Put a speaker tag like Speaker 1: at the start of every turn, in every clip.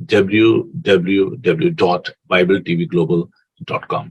Speaker 1: www.bibletvglobal.com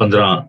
Speaker 1: 15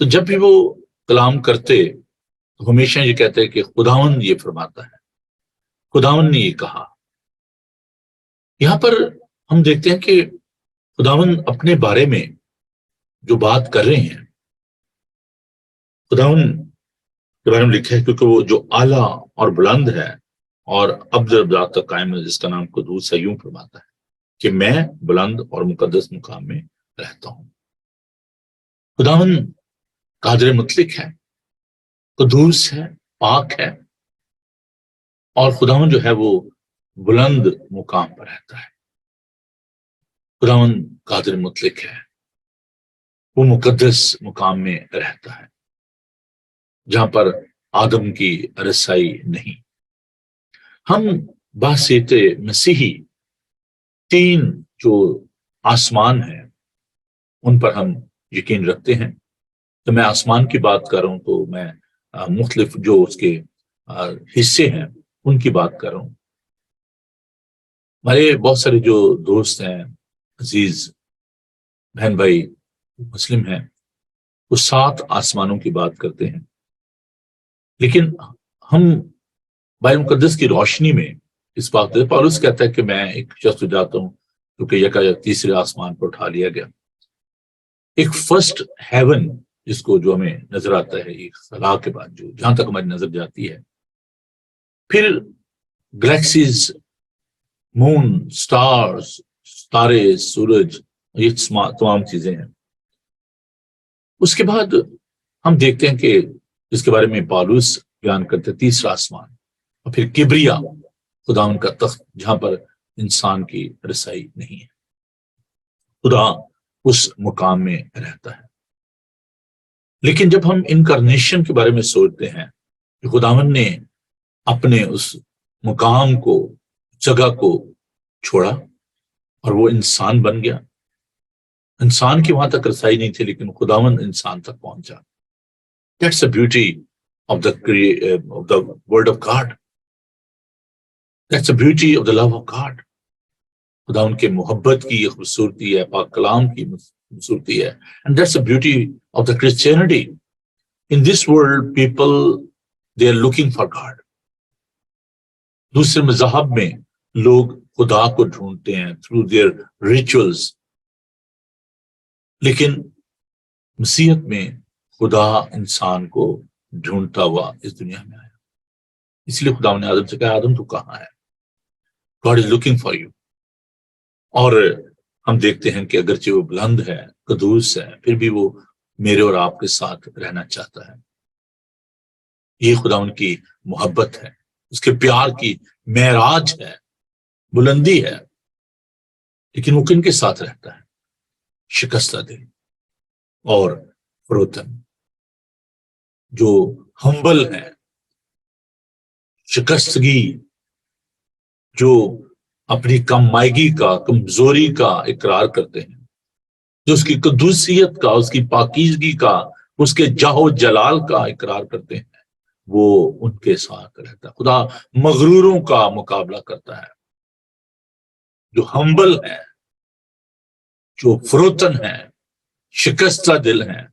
Speaker 1: تو جب بھی وہ کلام کرتے تو ہمیشہ یہ کہتے کہ خداوند یہ فرماتا ہے، خداوند نے یہ کہا۔ یہاں پر ہم دیکھتے ہیں کہ خداوند اپنے بارے میں جو بات کر رہے ہیں، خداوند کے بارے میں لکھا ہے کیونکہ وہ جو اعلیٰ اور بلند ہے اور ابد تک قائم ہے، جس کا نام قدوس ہے، یوں فرماتا ہے کہ میں بلند اور مقدس مقام میں رہتا ہوں۔ خداوند قادر مطلق ہے، قدوس ہے، پاک ہے، اور خداوند جو ہے وہ بلند مقام پر رہتا ہے۔ خداوند قادر مطلق ہے، وہ مقدس مقام میں رہتا ہے جہاں پر آدم کی رسائی نہیں۔ ہم بحثیت مسیحی تین جو آسمان ہیں ان پر ہم یقین رکھتے ہیں۔ تو میں آسمان کی بات کر رہا ہوں تو میں مختلف جو اس کے حصے ہیں ان کی بات کر رہا ہوں۔ ہمارے بہت سارے جو دوست ہیں، عزیز بہن بھائی مسلم ہیں، وہ 7 آسمانوں کی بات کرتے ہیں، لیکن ہم بائبل مقدس کی روشنی میں اس بات پالوس کہتا ہے کہ میں ایک شخص جاتا ہوں کیونکہ یکایک تیسرے آسمان پر اٹھا لیا گیا۔ ایک فرسٹ ہیون جس کو جو ہمیں نظر آتا ہے ایک خلا کے بعد، جو جہاں تک ہماری نظر جاتی ہے، پھر گلیکسیز، مون، سٹارز، ستارے، سورج، یہ تمام چیزیں ہیں۔ اس کے بعد ہم دیکھتے ہیں کہ اس کے بارے میں پالوس بیان کرتے تیسرا آسمان، اور پھر کبریا، خدا کا تخت جہاں پر انسان کی رسائی نہیں ہے۔ خدا اس مقام میں رہتا ہے۔ لیکن جب ہم انکارنیشن کے بارے میں سوچتے ہیں کہ خداوند نے اپنے اس مقام کو، جگہ کو چھوڑا اور وہ انسان بن گیا۔ انسان کی وہاں تک رسائی نہیں تھی لیکن خداوند انسان تک پہنچا۔ That's the beauty of the word of God. That's the beauty of the love of God. خدا ان کے محبت کی خوبصورتی ہے، پاک کلام کی خوبصورتی ہے۔ And that's the beauty of the Christianity. In this world, people, they are looking for God. دوسرے مذاہب میں لوگ خدا کو ڈھونڈتے ہیں through their rituals، لیکن مسیحیت میں خدا انسان کو ڈھونڈتا ہوا اس دنیا میں آیا۔ اس لیے خدا نے آدم سے کہا، آدم تو کہاں ہے؟ God is looking for you۔ اور ہم دیکھتے ہیں کہ اگرچہ وہ بلند ہے، قدوس ہے، پھر بھی وہ میرے اور آپ کے ساتھ رہنا چاہتا ہے۔ یہ خدا ان کی محبت ہے، اس کے پیار کی معراج ہے، بلندی ہے۔ لیکن وہ کن کے ساتھ رہتا ہے؟ شکستہ دل اور فروتن، جو ہمبل ہے، شکستگی، جو اپنی کم مائگی کا، کمزوری کا اقرار کرتے ہیں، جو اس کی قدوسیت کا، اس کی پاکیزگی کا، اس کے جاہ و جلال کا اقرار کرتے ہیں، وہ ان کے ساتھ رہتا ہے۔ خدا مغروروں کا مقابلہ کرتا ہے، جو ہمبل ہے، جو فروتن ہے، شکستہ دل ہیں،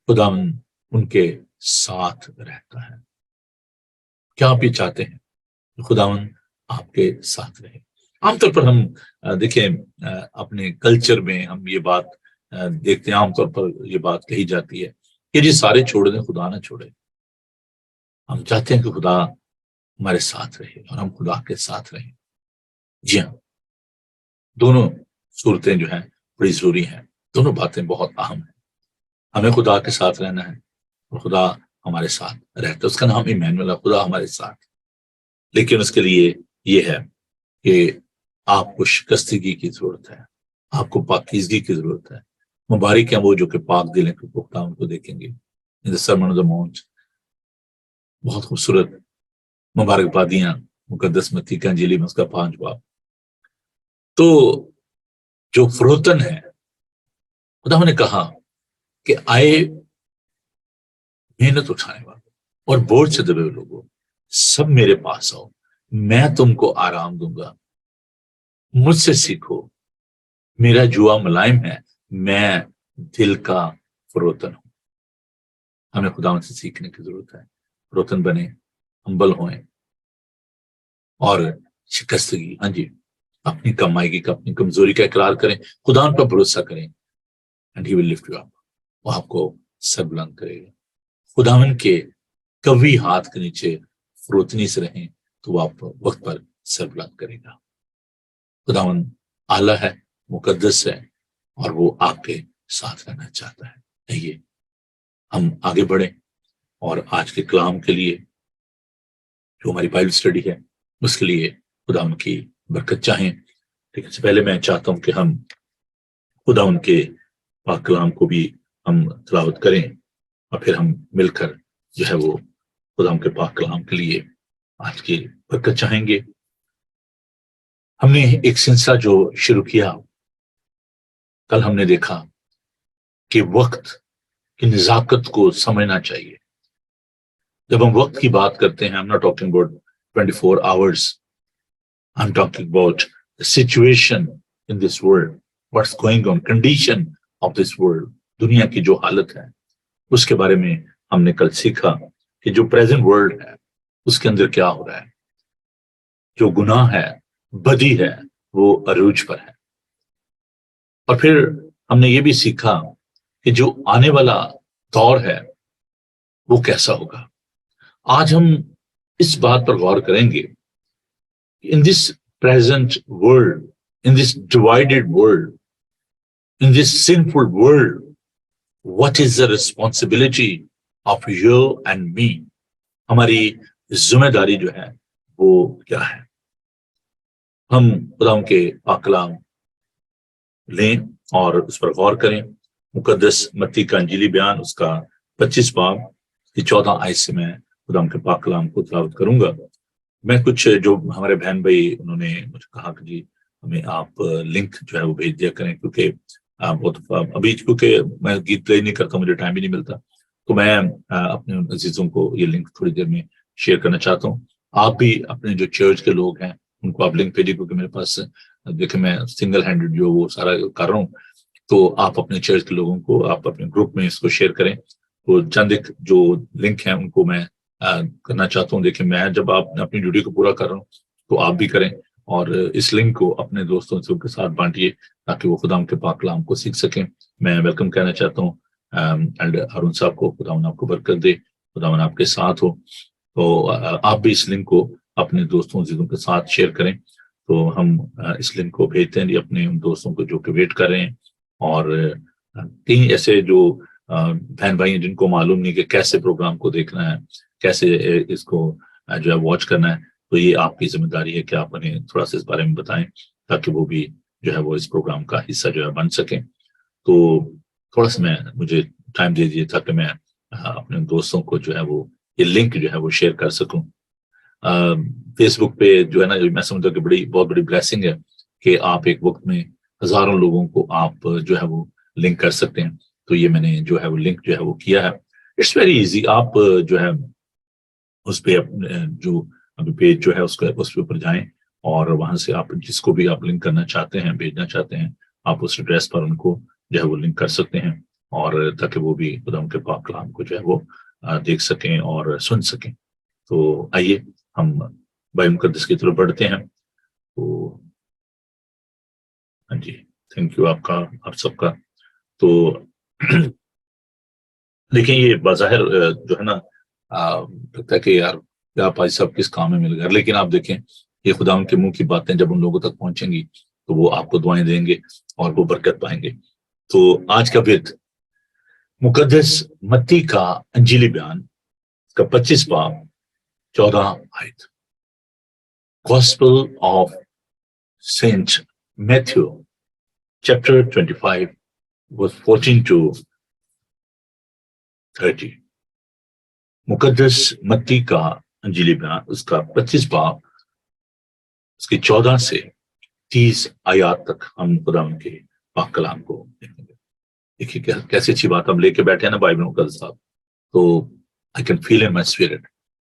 Speaker 1: خدا ان کے ساتھ رہتا ہے۔ کیا آپ یہ چاہتے ہیں کہ خداوند آپ کے ساتھ رہے؟ عام طور پر ہم دیکھیں اپنے کلچر میں ہم یہ بات دیکھتے ہیں، عام طور پر یہ بات کہی جاتی ہے کہ جی سارے چھوڑ دیں، خدا نہ چھوڑے۔ ہم چاہتے ہیں کہ خدا ہمارے ساتھ رہے اور ہم خدا کے ساتھ رہیں۔ جی ہاں، دونوں صورتیں جو ہیں بڑی ضروری ہیں، دونوں باتیں بہت اہم ہیں۔ ہمیں خدا کے ساتھ رہنا ہے اور خدا ہمارے ساتھ رہتا ہے۔ اس کا نام ایمانویل ہے، خدا ہمارے ساتھ۔ لیکن اس کے لیے یہ ہے کہ آپ کو شکستگی کی ضرورت ہے، آپ کو پاکیزگی کی ضرورت ہے۔ مبارک ہیں وہ جو کہ پاک دل ہیں، کہ خدا ان کو دیکھیں گے۔ In the Sermon on the Mount، بہت خوبصورت مبارکبادیاں مقدس متی کا انجیلی میں اس کا 5 باب۔ تو جو فروتن ہے، خدا نے کہا کہ آئے محنت اٹھانے والے اور بوجھ سے دبے ہوئے لوگوں، سب میرے پاس آؤ، میں تم کو آرام دوں گا۔ مجھ سے سیکھو، میرا جوا ملائم ہے، میں دل کا فروتن ہوں۔ ہمیں خداوند سے سیکھنے کی ضرورت ہے. روتن بنے، ہمبل ہوئیں اور شکستگی، ہاں جی، اپنی کمائی کی، اپنی کمزوری کا اقرار کریں، خداوند پر بھروسہ کریں، and he will lift you up. وہ آپ کو سر بلند کرے گا. خداوند کے قوی ہاتھ کے نیچے فروتنی سے رہیں تو وہ آپ وقت پر سر بلند کرے گا. خداوند اعلیٰ ہے، مقدس ہے، اور وہ آپ کے ساتھ رہنا چاہتا ہے. آئیے ہم آگے بڑھیں اور آج کے کلام کے لیے جو ہماری بائبل اسٹڈی ہے اس کے لیے خداوند کی برکت چاہیں. لیکن اس سے پہلے میں چاہتا ہوں کہ ہم خداوند کے پاک کلام کو بھی ہم تلاوت کریں اور پھر ہم مل کر جو ہے وہ خداوند کے پاک کلام کے لیے آج کی برکت چاہیں گے. ہم نے ایک سلسلہ جو شروع کیا، کل ہم نے دیکھا کہ وقت کی نزاکت کو سمجھنا چاہیے. جب ہم وقت کی بات کرتے ہیں، I'm not talking about 24 hours. I'm talking about the situation in this world, what's going on, condition of this world. دنیا کی جو حالت ہے اس کے بارے میں ہم نے کل سیکھا کہ جو پریزنٹ ورلڈ ہے اس کے اندر کیا ہو رہا ہے. جو گناہ ہے، بدی ہے، وہ عروج پر ہے. اور پھر ہم نے یہ بھی سیکھا کہ جو آنے والا دور ہے وہ کیسا ہوگا. آج ہم اس بات پر غور کریں گے in this present world, in this divided world, in this sinful world, what is the responsibility of you and me? ہماری ذمہ داری جو ہے وہ کیا ہے. ہم خداوند کے پاک کلام لیں اور اس پر غور کریں. مقدس متی کا انجیلی بیان، اس کا 25 باب کی 14 آیت سے میں خداوند کے پاک کلام کو تلاوت کروں گا. میں کچھ جو ہمارے بہن بھائی انہوں نے مجھے کہا کہ جی ہمیں آپ لنک جو ہے وہ بھیج دیا کریں، کیونکہ بہت ابھی کیونکہ میں گیت پلے نہیں کرتا، مجھے ٹائم ہی نہیں ملتا، تو میں اپنے عزیزوں کو یہ لنک تھوڑی دیر میں شیئر کرنا چاہتا ہوں. آپ بھی اپنے جو چرچ کے لوگ ہیں ان کو آپ لنک بھیجیے، کیونکہ میرے پاس دیکھیں میں سنگل ہینڈڈ جو وہ سارا کر رہا ہوں. تو آپ اپنے چرچ کے لوگوں کو آپ اپنے گروپ میں اس کو شیئر کریں. تو چند ایک جو لنک ہیں ان کو میں کرنا چاہتا ہوں. دیکھیں میں جب آپ اپنی ڈیوٹی کو پورا کر رہا ہوں تو آپ بھی کریں اور اس لنک کو اپنے دوستوں سے کے ساتھ بانٹیے تاکہ وہ خداوند کے پاک کلام کو سیکھ سکیں. میں ویلکم کہنا چاہتا ہوں اینڈ ہارون صاحب کو. خداوند آپ کو برکت دے، خداوند آپ کے ساتھ ہو. تو آپ بھی اس لنک کو اپنے دوستوں عزیزوں کے ساتھ شیئر کریں. تو ہم اس لنک کو بھیجتے ہیں اپنے ان دوستوں کو جو کہ ویٹ کر رہے ہیں. اور کئی ایسے جو بہن بھائی ہیں جن کو معلوم نہیں کہ کیسے پروگرام کو دیکھنا ہے، کیسے اس کو جو ہے واچ کرنا ہے، تو یہ آپ کی ذمہ داری ہے کہ آپ انہیں تھوڑا سا اس بارے میں بتائیں تاکہ وہ بھی جو ہے وہ اس پروگرام کا حصہ جو ہے بن سکیں. تو تھوڑا سا مجھے ٹائم دے دیجیے تاکہ میں اپنے دوستوں کو جو ہے وہ یہ لنک جو ہے وہ شیئر کر سکوں. فیس بک پہ جو ہے نا، میں سمجھتا ہوں کہ بہت بڑی بلیسنگ ہے کہ آپ ایک وقت میں ہزاروں لوگوں کو آپ جو ہے وہ لنک کر سکتے ہیں. تو یہ میں نے جو ہے وہ لنک جو ہے وہ کیا ہے. It's very easy. آپ جو ہے اس پہ جو ابھی پیج جو ہے اس کے اوپر جائیں اور وہاں سے آپ جس کو بھی آپ لنک کرنا چاہتے ہیں، بھیجنا چاہتے ہیں، آپ اس ایڈریس پر ان کو جو ہے وہ لنک کر سکتے ہیں، اور تاکہ وہ بھی خداوند کے پاک کلام کو جو ہے وہ دیکھ سکیں اور سن سکیں. تو آئیے ہم بائبل مقدس کی طرف بڑھتے ہیں. تو ہاں جی، تھینک یو آپ سب کا. تو دیکھیں یہ بظاہر جو ہے نا لگتا ہے کہ یار کیا بھائی صاحب کس کام میں مل گیا، لیکن آپ دیکھیں یہ خداوند کے منہ کی باتیں جب ان لوگوں تک پہنچیں گی تو وہ آپ کو دعائیں دیں گے اور وہ برکت پائیں گے. تو آج کا ورد مقدس متی کا انجیلی بیان کا 25 باب 14 آیت. Gospel of saint Matthew chapter 25 verse 14 to 30. مقدس متی کا انجیلی بیان اس کا 25 باب اس کی 14 سے 30 آیات تک ہم خداوند کے پاک کلام کو دیکھیں گے. دیکھیے کیسی اچھی بات ہم لے کے بیٹھے ہیں نا بائبل مقدس صاحب. تو I can feel in my spirit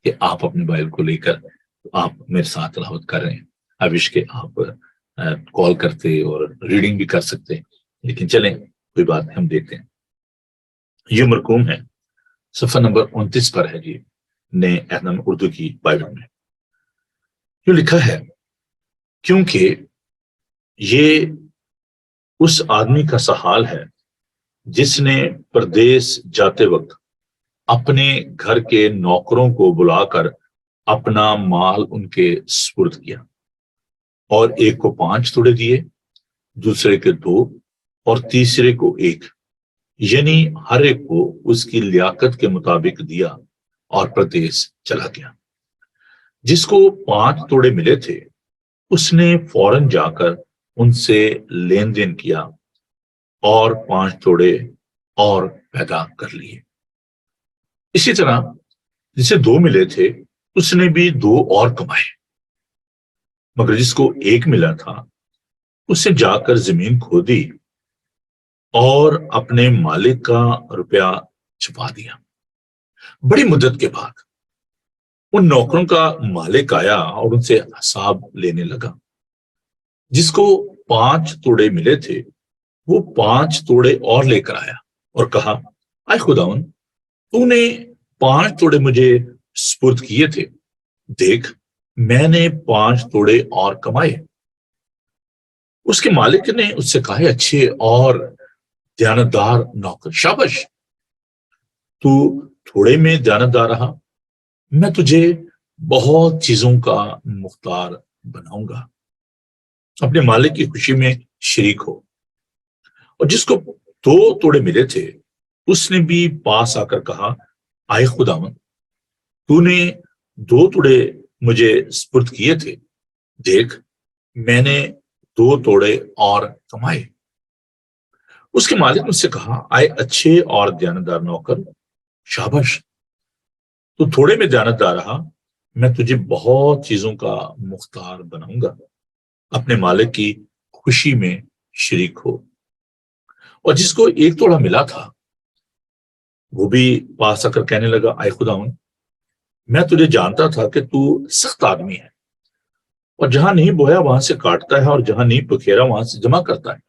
Speaker 1: کہ آپ اپنی بائبل کو لے کر آپ میرے ساتھ تلاوت کر رہے ہیں. I wish کہ آپ کال کرتے اور ریڈنگ بھی کر سکتے، لیکن چلیں کوئی بات نہیں، ہم دیکھتے ہیں. یہ مرقوم ہے صفحہ نمبر 29 پر ہے جی، نئے عہد نامہ اردو کی بائبل میں جو لکھا ہے، کیونکہ یہ اس آدمی کا سا حال ہے جس نے پردیس جاتے وقت اپنے گھر کے نوکروں کو بلا کر اپنا مال ان کے سپرد کیا، اور ایک کو 5 توڑے دیے، دوسرے کے 2 اور تیسرے کو 1، یعنی ہر ایک کو اس کی لیاقت کے مطابق دیا اور پردیس چلا گیا۔ جس کو 5 توڑے ملے تھے اس نے فوراً جا کر ان سے لین دین کیا اور 5 توڑے اور پیدا کر لیے۔ اسی طرح جسے 2 ملے تھے اس نے بھی 2 اور کمائے، مگر جس کو 1 ملا تھا اس نے جا کر زمین کھودی اور اپنے مالک کا روپیہ چھپا دیا۔ بڑی مدت کے بعد ان نوکروں کا مالک آیا اور ان سے حساب لینے لگا۔ جس کو 5 توڑے ملے تھے وہ 5 توڑے اور لے کر آیا اور کہا، اے خداوند، تو نے 5 توڑے مجھے سپرد کیے تھے، دیکھ میں نے 5 توڑے اور کمائے۔ اس کے مالک نے اس سے کہا، اچھے اور دیانتدار نوکر، شاباش، تو تھوڑے میں دیانتدار رہا، میں تجھے بہت چیزوں کا مختار بناؤں گا، اپنے مالک کی خوشی میں شریک ہو۔ اور جس کو 2 توڑے ملے تھے اس نے بھی پاس آ کر کہا، آئے خداوند، تو نے 2 توڑے مجھے سپرد کیے تھے، دیکھ میں نے 2 توڑے اور کمائے۔ اس کے مالک نے اس سے کہا، آئے اچھے اور دیانتدار نوکر، شاباش، تو تھوڑے میں دیانتدار رہا، میں تجھے بہت چیزوں کا مختار بناؤں گا، اپنے مالک کی خوشی میں شریک ہو۔ اور جس کو 1 توڑا ملا تھا وہ بھی پاس آ کر کہنے لگا، اے خداوند، میں تجھے جانتا تھا کہ تو سخت آدمی ہے، اور جہاں نہیں بویا وہاں سے کاٹتا ہے، اور جہاں نہیں بکھیرا وہاں سے جمع کرتا ہے۔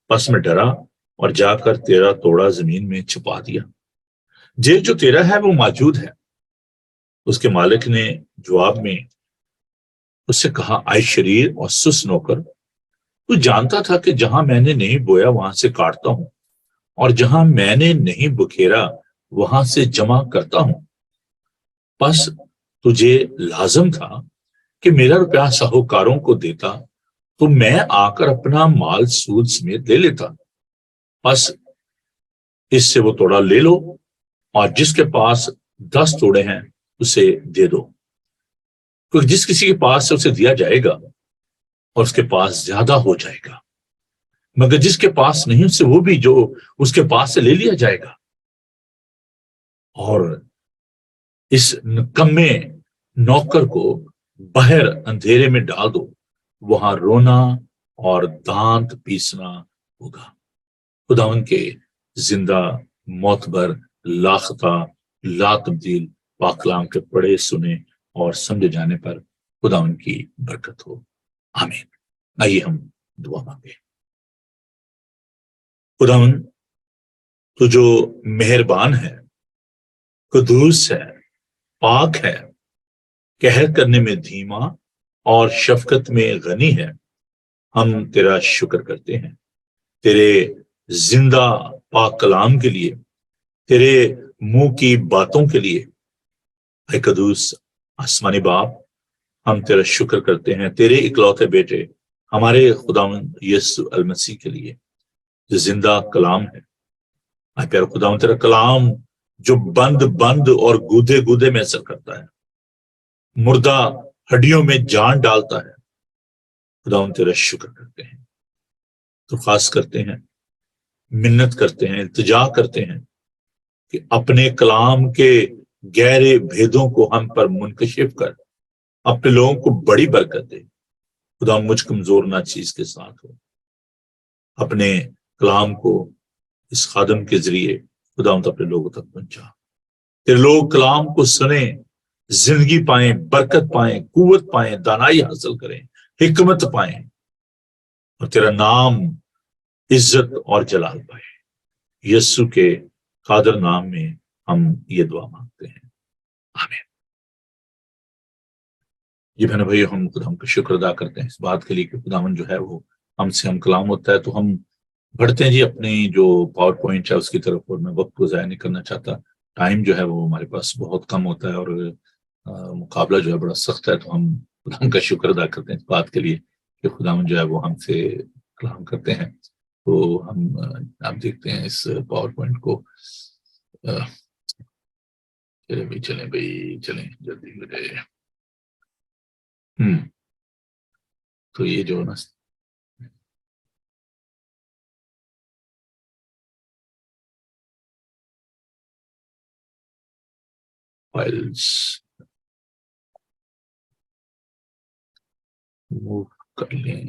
Speaker 1: پس میں ڈرا اور جا کر تیرا توڑا زمین میں چھپا دیا، جو تیرا ہے وہ موجود ہے۔ اس کے مالک نے جواب میں اس سے کہا، اے شریر اور سست نوکر، تو جانتا تھا کہ جہاں میں نے نہیں بویا وہاں سے کاٹتا ہوں، اور جہاں میں نے نہیں بکھیرا وہاں سے جمع کرتا ہوں۔ پس تجھے لازم تھا کہ میرا روپیہ ساہوکاروں کو دیتا، تو میں آ کر اپنا مال سود سمیت لے لیتا۔ پس اس سے وہ توڑا لے لو، اور جس کے پاس 10 توڑے ہیں اسے دے دو، کیونکہ جس کسی کے پاس سے اسے دیا جائے گا اور اس کے پاس زیادہ ہو جائے گا، مگر جس کے پاس نہیں اس سے وہ بھی جو اس کے پاس سے لے لیا جائے گا۔ اور اس نکمے نوکر کو باہر اندھیرے میں ڈال دو، وہاں رونا اور دانت پیسنا ہوگا۔ خداوند کے زندہ، معتبر، لاختہ، لا تبدیل پاک کلام کے پڑھے سنے اور سمجھے جانے پر خداوند کی برکت ہو، آمین۔ آئیے ہم دعا مانگے۔ خداوند، تو جو مہربان ہے، قدوس ہے، پاک ہے، قہر کرنے میں دھیما اور شفقت میں غنی ہے، ہم تیرا شکر کرتے ہیں تیرے زندہ پاک کلام کے لیے، تیرے منہ کی باتوں کے لیے۔ اے قدوس آسمانی باپ، ہم تیرا شکر کرتے ہیں تیرے اکلوتے بیٹے ہمارے خداوند یسوع المسیح کے لیے جو زندہ کلام ہے۔ اے پیارے خداوند، تیرا کلام جو بند بند اور گودے گودے میں اثر کرتا ہے، مردہ ہڈیوں میں جان ڈالتا ہے۔ خداوند تیرا شکر کرتے ہیں، درخواست کرتے ہیں، منت کرتے ہیں، التجا کرتے ہیں کہ اپنے کلام کے گہرے بھیدوں کو ہم پر منکشف کر اپنے لوگوں کو بڑی برکت دے۔ خدا مجھ کمزور ناچیز کے ساتھ ہو، اپنے کلام کو اس خادم کے ذریعے خدا اپنے لوگوں تک پہنچا، تیرے لوگ کلام کو سنیں، زندگی پائیں، برکت پائیں، قوت پائیں، دانائی حاصل کریں، حکمت پائیں، اور تیرا نام عزت اور جلال پائے۔ یسوع کے قادر نام میں ہم یہ دعا مانگتے ہیں، آمین۔ جی بہن بھائی، ہم خدا کا شکر ادا کرتے ہیں اس بات کے لیے کہ خداوند جو ہے وہ ہم سے ہم کلام ہوتا ہے تو ہم بڑھتے ہیں جی اپنی جو پاور پوائنٹ ہے اس کی طرف، اور میں وقت کو ضائع نہیں کرنا چاہتا۔ ٹائم جو ہے وہ ہمارے پاس بہت کم ہوتا ہے، اور مقابلہ جو ہے بڑا سخت ہے، تو ہم خدا کا شکر ادا کرتے ہیں اس بات کے لیے کہ خداوند جو ہے وہ ہم سے کلام کرتے ہیں۔ تو ہم آپ دیکھتے ہیں اس پاور پوائنٹ کو، چلیں بھائی چلیں جلدی کرے۔ تو یہ جو نا فائلس موو کر لیں۔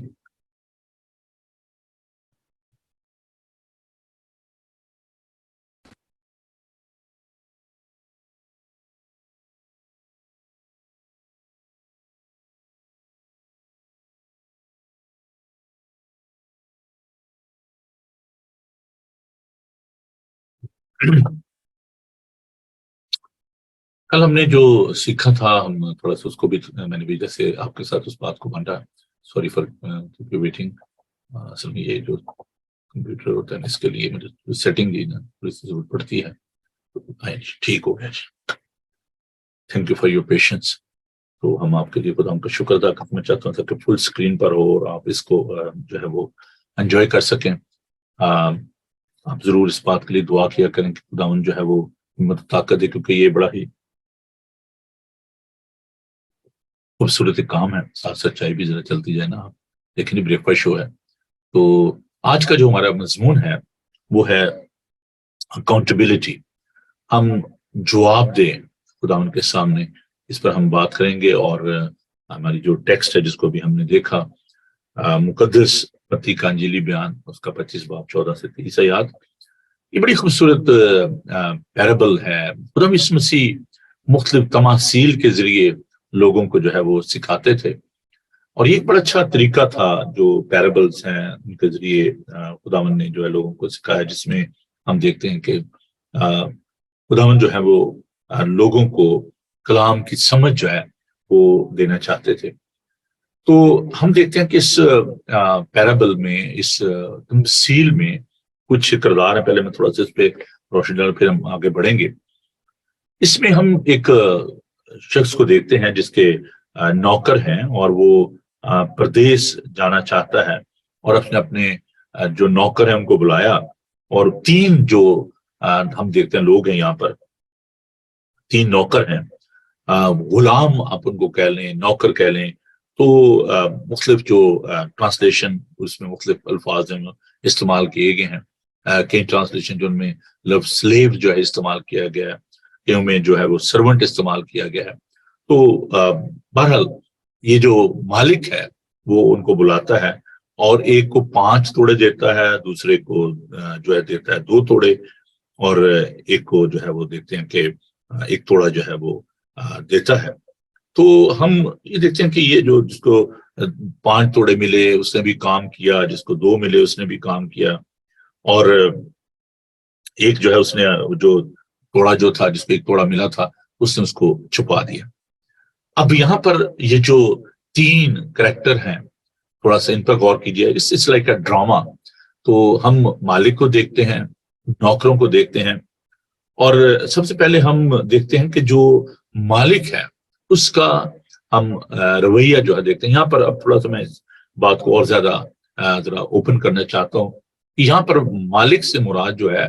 Speaker 1: کل ہم نے جو سیکھا تھا، ہم تھوڑا سا اس کو بھی میں نے بھی جیسے آپ کے ساتھ اس بات کو بانٹا۔ Sorry for waiting. اصل میں یہ جو کمپیوٹر ہوتا ہے اس کے لیے مجھے سیٹنگ دی نا تھوڑی سی ضرورت پڑتی ہے۔ ٹھیک ہو گیا، thank you for your patience. تو ہم آپ کے لیے خدا کا شکر ادا کرنا چاہتا ہوں تاکہ فل اسکرین پر ہو اور آپ اس کو جو ہے وہ انجوائے کر سکیں۔ آپ ضرور اس بات کے لیے دعا کیا کریں کہ خداوند جو ہے وہ ہمت طاقت دے، کیونکہ یہ بڑا ہی خوبصورت کام ہے، ساتھ سچائی بھی ذرا چلتی جائے نا، لیکن یہ بریک فاسٹ شو ہے۔ تو آج کا جو ہمارا مضمون ہے وہ ہے اکاؤنٹیبلٹی۔ ہم جواب دیں خداوند کے سامنے، اس پر ہم بات کریں گے۔ اور ہماری جو ٹیکسٹ ہے جس کو بھی ہم نے دیکھا، مقدس متی کا انجیلی بیان، اس کا 25 باب 14 سے 30 آیات، یہ بڑی خوبصورت پیرابل ہے۔ خدا یسوع مسیح مختلف تماثیل کے ذریعے لوگوں کو جو ہے وہ سکھاتے تھے، اور یہ ایک بڑا اچھا طریقہ تھا جو پیرابلز ہیں ان کے ذریعے خداوند نے جو ہے لوگوں کو سکھایا، جس میں ہم دیکھتے ہیں کہ خداوند جو ہے وہ لوگوں کو کلام کی سمجھ جو ہے وہ دینا چاہتے تھے۔ تو ہم دیکھتے ہیں کہ اس پیرابل میں، اس تمثیل میں کچھ کردار ہیں۔ پہلے میں تھوڑا سا اس پہ روشنی ڈال، پھر ہم آگے بڑھیں گے۔ اس میں ہم ایک شخص کو دیکھتے ہیں جس کے نوکر ہیں، اور وہ پردیس جانا چاہتا ہے، اور اپنے جو نوکر ہیں ان کو بلایا، اور 3 جو ہم دیکھتے ہیں لوگ ہیں یہاں پر، 3 نوکر ہیں، غلام آپ ان کو کہہ لیں، نوکر کہہ لیں۔ تو مختلف جو ٹرانسلیشن اس میں مختلف الفاظ ہیں استعمال کیے گئے ہیں۔ کئی ٹرانسلیشن جو ان میں لفظ سلیو جو ہے استعمال کیا گیا ہے، کئیوں میں جو ہے وہ سرونٹ استعمال کیا گیا ہے۔ تو بہرحال یہ جو مالک ہے وہ ان کو بلاتا ہے، اور ایک کو 5 توڑے دیتا ہے، دوسرے کو جو ہے دیتا ہے 2 توڑے، اور ایک کو جو ہے وہ دیکھتے ہیں کہ 1 توڑا جو ہے وہ دیتا ہے۔ تو ہم یہ دیکھتے ہیں کہ یہ جو جس کو 5 توڑے ملے اس نے بھی کام کیا، جس کو 2 ملے اس نے بھی کام کیا، اور ایک جو ہے اس نے جو توڑا جو تھا، جس کو 1 توڑا ملا تھا، اس نے اس کو چھپا دیا۔ اب یہاں پر یہ جو 3 کریکٹر ہیں، تھوڑا سا ان پر غور کیجیے۔ اس لائک اے ڈراما۔ تو ہم مالک کو دیکھتے ہیں، نوکروں کو دیکھتے ہیں، اور سب سے پہلے ہم دیکھتے ہیں کہ جو مالک ہے اس کا ہم رویہ جو ہے دیکھتے ہیں۔ یہاں پر اب تھوڑا سا میں اس بات کو اور زیادہ ذرا اوپن کرنا چاہتا ہوں کہ یہاں پر مالک سے مراد جو ہے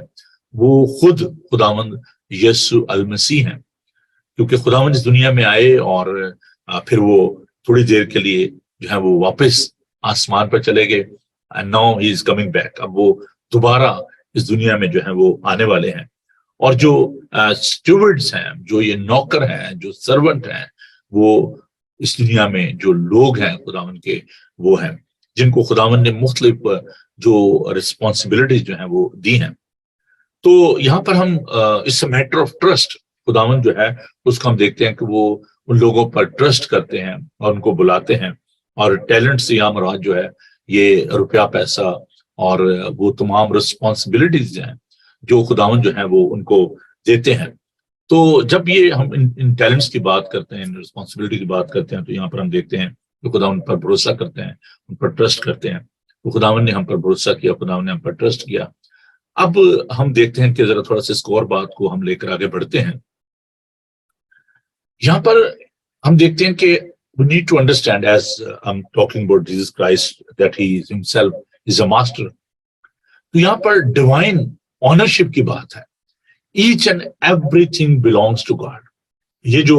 Speaker 1: وہ خود خداوند یسوع المسیح ہیں، کیونکہ خداوند اس دنیا میں آئے، اور پھر وہ تھوڑی دیر کے لیے جو ہے وہ واپس آسمان پر چلے گئے، and now he is coming back۔ اب وہ دوبارہ اس دنیا میں جو ہے وہ آنے والے ہیں، اور جو اسٹیورڈز ہیں، جو یہ نوکر ہیں، جو سرونٹ ہیں، وہ اس دنیا میں جو لوگ ہیں خداوند کے، وہ ہیں جن کو خداوند نے مختلف جو رسپانسبلٹیز جو ہیں وہ دی ہیں۔ تو یہاں پر ہم اس میٹر آف ٹرسٹ، خداوند جو ہے اس کو ہم دیکھتے ہیں کہ وہ ان لوگوں پر ٹرسٹ کرتے ہیں اور ان کو بلاتے ہیں، اور ٹیلنٹ سے یہاں مراد جو ہے یہ روپیہ پیسہ اور وہ تمام رسپانسبلٹیز ہیں جو خداوند جو ہیں وہ ان کو دیتے ہیں۔ تو جب یہ ہم ان ٹیلنٹس کی بات کرتے ہیں، ان رسپانسبلٹی کی بات کرتے ہیں، تو یہاں پر ہم دیکھتے ہیں کہ خدا ان پر بھروسہ کرتے ہیں، ان پر ٹرسٹ کرتے ہیں. تو خداوند نے ہم پر بھروسہ کیا، خداوند نے ہم پر ٹرسٹ کیا. اب ہم دیکھتے ہیں کہ ذرا تھوڑا سا اسکور بات کو ہم لے کر آگے بڑھتے ہیں. یہاں پر ہم دیکھتے ہیں کہ we need to understand, as I'm talking about Jesus Christ, that he is himself is a master. تو یہاں پر ڈیوائن آنرشپ کی بات ہے. Each and everything belongs to God. یہ جو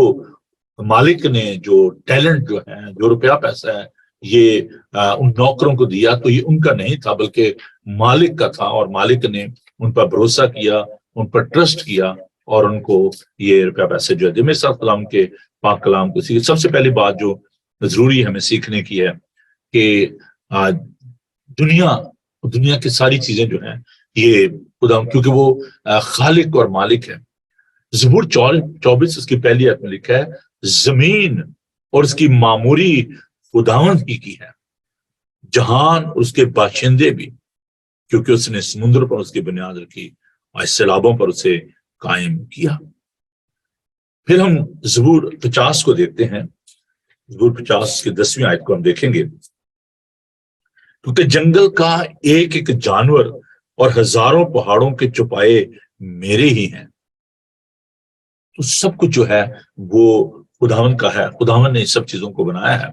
Speaker 1: مالک نے جو ٹیلنٹ جو ہے، جو روپیہ پیسہ ہے، یہ ان نوکروں کو دیا تو یہ ان کا نہیں تھا، بلکہ مالک کا تھا. اور مالک نے ان پر بھروسہ کیا، ان پر ٹرسٹ کیا، اور ان کو یہ روپیہ پیسے جو ہے. میرے ساتھ کلام کے پاک کلام کو سیکھ. سب سے پہلی بات جو ضروری ہمیں سیکھنے کی ہے کہ دنیا کی ساری چیزیں جو ہیں یہ خدا، کیونکہ وہ خالق اور مالک ہے. زبور 24 اس کی پہلی آیت میں لکھا ہے، زمین اور اس کی معموری خداوند کی ہے، جہان اس کے باشندے بھی، کیونکہ اس نے سمندر پر اس کی بنیاد رکھی اور سیلابوں پر اسے قائم کیا. پھر ہم زبور 50 کو دیکھتے ہیں. زبور 50 کی 10ویں آیت کو ہم دیکھیں گے، کیونکہ جنگل کا ایک ایک جانور اور ہزاروں پہاڑوں کے چوپائے میرے ہی ہیں. تو سب کچھ جو ہے وہ خداوند کا ہے. خداوند نے سب چیزوں کو بنایا ہے.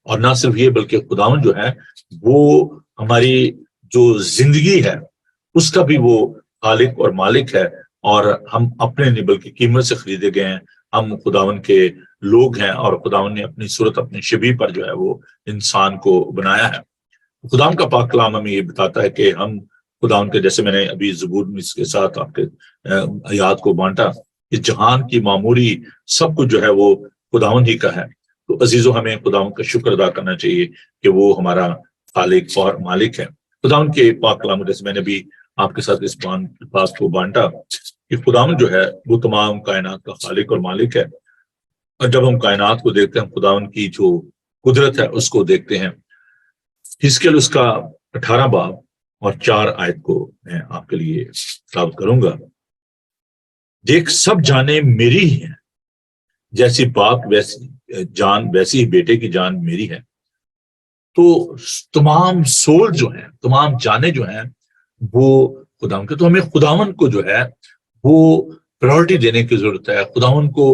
Speaker 1: اور نہ صرف یہ بلکہ خداوند جو ہے وہ ہماری جو زندگی ہے اس کا بھی وہ خالق اور مالک ہے. اور ہم اپنے نہیں بلکہ قیمت سے خریدے گئے ہیں. ہم خداوند کے لوگ ہیں، اور خداوند نے اپنی صورت، اپنی شبیہ پر جو ہے وہ انسان کو بنایا ہے. خداوند کا پاک کلام ہمیں یہ بتاتا ہے کہ ہم خداوند کے، جیسے میں نے ابھی زبور میں اس کے ساتھ آپ کے آیات کو بانٹا، کہ جہان کی معموری سب کچھ جو ہے وہ خداوند ہی کا ہے. تو عزیزوں، ہمیں خداوند کا شکر ادا کرنا چاہیے کہ وہ ہمارا خالق اور مالک ہے. خداوند کے پاک کلام، جیسے میں نے بھی آپ کے ساتھ اس بات کو بانٹا کہ خداوند جو ہے وہ تمام کائنات کا خالق اور مالک ہے. اور جب ہم کائنات کو دیکھتے ہیں، خداوند کی جو قدرت ہے اس کو دیکھتے ہیں. حزقیل اس کا 18 باب اور 4 آیت کو میں آپ کے لیے تلاوت کروں گا. دیکھ، سب جانیں میری ہی ہیں، جیسی باپ ویسی جان، ویسی ہی بیٹے کی جان میری ہے. تو تمام سول جو ہیں، تمام جانیں جو ہیں وہ خداوند کے. تو ہمیں خداوند کو جو ہے وہ پرائورٹی دینے کی ضرورت ہے، خداوند کو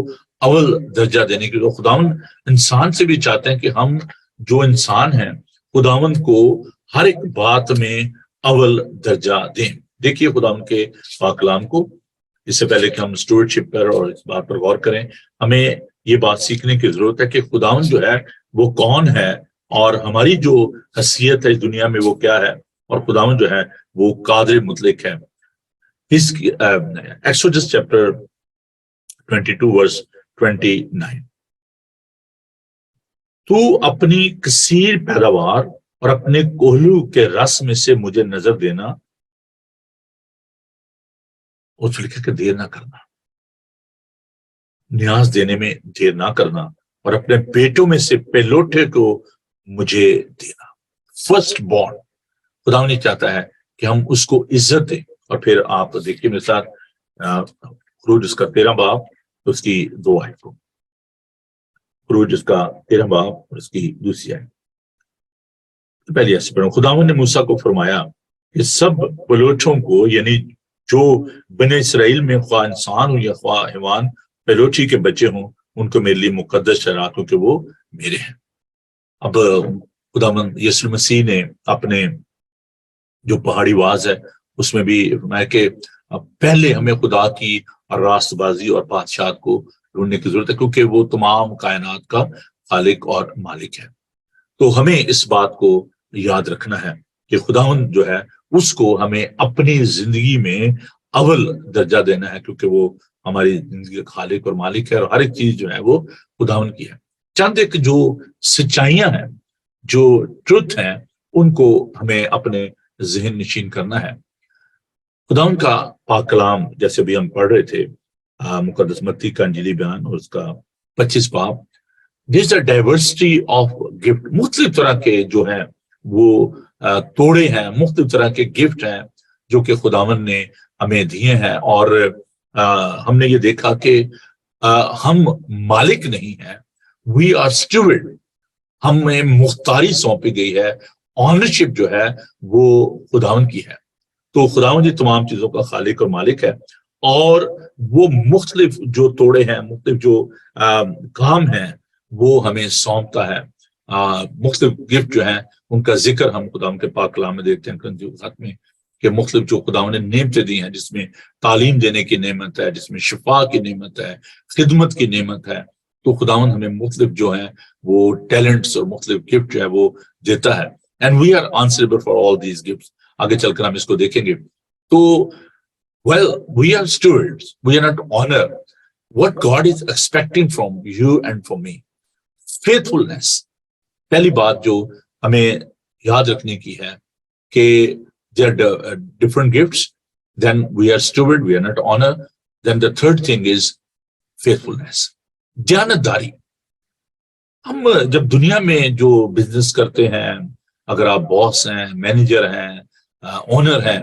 Speaker 1: اول درجہ دینے کی ضرورت. خداوند انسان سے بھی چاہتے ہیں کہ ہم جو انسان ہیں خداوند کو ہر ایک بات میں اول درجہ دیں. دیکھیے خداوند کے پاک کلام کو. اس سے پہلے کہ ہم اسٹوورڈشپ پر اور اس بات پر غور کریں، ہمیں یہ بات سیکھنے کی ضرورت ہے کہ خداوند جو ہے وہ کون ہے، اور ہماری جو حیثیت ہے اس دنیا میں وہ کیا ہے. اور خداوند جو ہے وہ قادر مطلق ہے. ایکسوڈس چیپٹر 22 ورس 29، تو اپنی کثیر پیداوار اور اپنے کوہلو کے رس میں سے مجھے نظر دینا. اس لکھا کہ دیر نہ کرنا، نیاز دینے میں دیر نہ کرنا، اور اپنے بیٹوں میں سے پہلوٹے کو مجھے دینا. فرسٹ بورن خدا نہیں چاہتا ہے کہ ہم اس کو عزت دیں. اور پھر آپ دیکھیے میرے ساتھ خروج اس کا 13 باب اس کی 2 آیت کو. خروج اس کا 13 باب اور اس کی 2 آیت. پہلی ایسے پڑھوں. خداوند نے موسیٰ کو فرمایا کہ سب پلوٹوں کو، یعنی جو بنی اسرائیل میں خواہ انسان ہوں یا خواہ حیوان پلوٹی کے بچے ہوں، ان کو میرے لیے مقدس ٹھہرا، کیونکہ وہ میرے ہیں. اب خداوند یسوع مسیح نے اپنے جو پہاڑی واز ہے اس میں بھی فرمایا کہ پہلے ہمیں خدا کی اور راست بازی اور بادشاہت کو ڈھونڈنے کی ضرورت ہے، کیونکہ وہ تمام کائنات کا خالق اور مالک ہے. تو ہمیں اس بات کو یاد رکھنا ہے کہ خداوند جو ہے اس کو ہمیں اپنی زندگی میں اول درجہ دینا ہے، کیونکہ وہ ہماری زندگی کا خالق اور مالک ہے، اور ہر ایک چیز جو ہے وہ خداوند کی ہے. چند ایک جو سچائیاں ہیں، جو ٹروتھ ہیں، ان کو ہمیں اپنے ذہن نشین کرنا ہے. خداوند کا پاک کلام جیسے بھی ہم پڑھ رہے تھے، مقدس متی کا انجیلی بیان اور اس کا 25 باب، There's a diversity of gift. مختلف طرح کے جو ہیں وہ توڑے ہیں، مختلف طرح کے گفٹ ہیں جو کہ خداوند نے ہمیں دیے ہیں. اور ہم نے یہ دیکھا کہ ہم مالک نہیں ہیں, وی آر اسٹیورڈ. ہمیں مختاری سونپی گئی ہے, آنرشپ جو ہے وہ خداوند کی ہے. تو خداوند یہ تمام چیزوں کا خالق اور مالک ہے, اور وہ مختلف جو توڑے ہیں, مختلف جو کام ہیں وہ ہمیں سونپتا ہے. مختلف گفٹ جو ہیں ان کا ذکر ہم خداوند کے پاک کلام میں دیکھتے ہیں خط میں, کہ مختلف جو خداوند نے نعمتیں دی ہیں, جس میں تعلیم دینے کی نعمت ہے, جس میں شفا کی نعمت ہے, خدمت کی نعمت ہے. تو خداوند ہمیں مختلف جو ہیں وہ ٹیلنٹس اور مختلف گفٹ جو ہے وہ دیتا ہے. And we are answerable for all these gifts. آگے چل کر ہم اس کو دیکھیں گے. تو well, we are stewards, we are not honor. What God is expecting from you and from me, faithfulness. پہلی بات جو ہمیں یاد رکھنے کی ہے کہ there are different gifts, then we are steward, we are not honor. Then the third thing is faithfulness, دیانتداری. ہم جب دنیا میں جو بزنس کرتے ہیں, اگر آپ باس ہیں, مینیجر ہیں, اونر ہیں,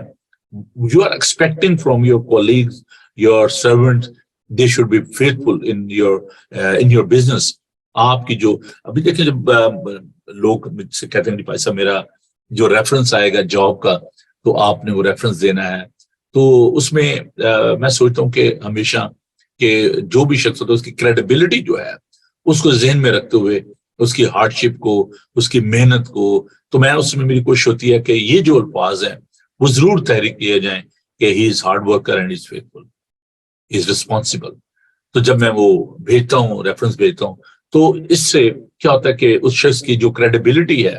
Speaker 1: you are expecting from your colleagues, your servants, they should be faithful in your business. آپ کی جو ابھی دیکھیں, جب لوگ مجھ سے کہتے ہیں بھائی صاحب میرا جو ریفرنس آئے گا جاب کا, تو آپ نے وہ ریفرنس دینا ہے. تو اس میں میں سوچتا ہوں کہ ہمیشہ کہ جو بھی شخص ہوتا ہے اس کی کریڈیبلٹی جو ہے اس کو ذہن میں رکھتے ہوئے, اس کی ہارڈ شپ کو, اس کی محنت کو, تو میں اس میں میری کوشش ہوتی ہے کہ یہ جو الفاظ ہیں وہ ضرور تحریک کیے جائیں کہ he is hard worker and is faithful, he is responsible. تو جب میں وہ بھیجتا ہوں, ریفرنس بھیجتا ہوں, تو اس سے کیا ہوتا ہے کہ اس شخص کی جو کریڈیبلٹی ہے,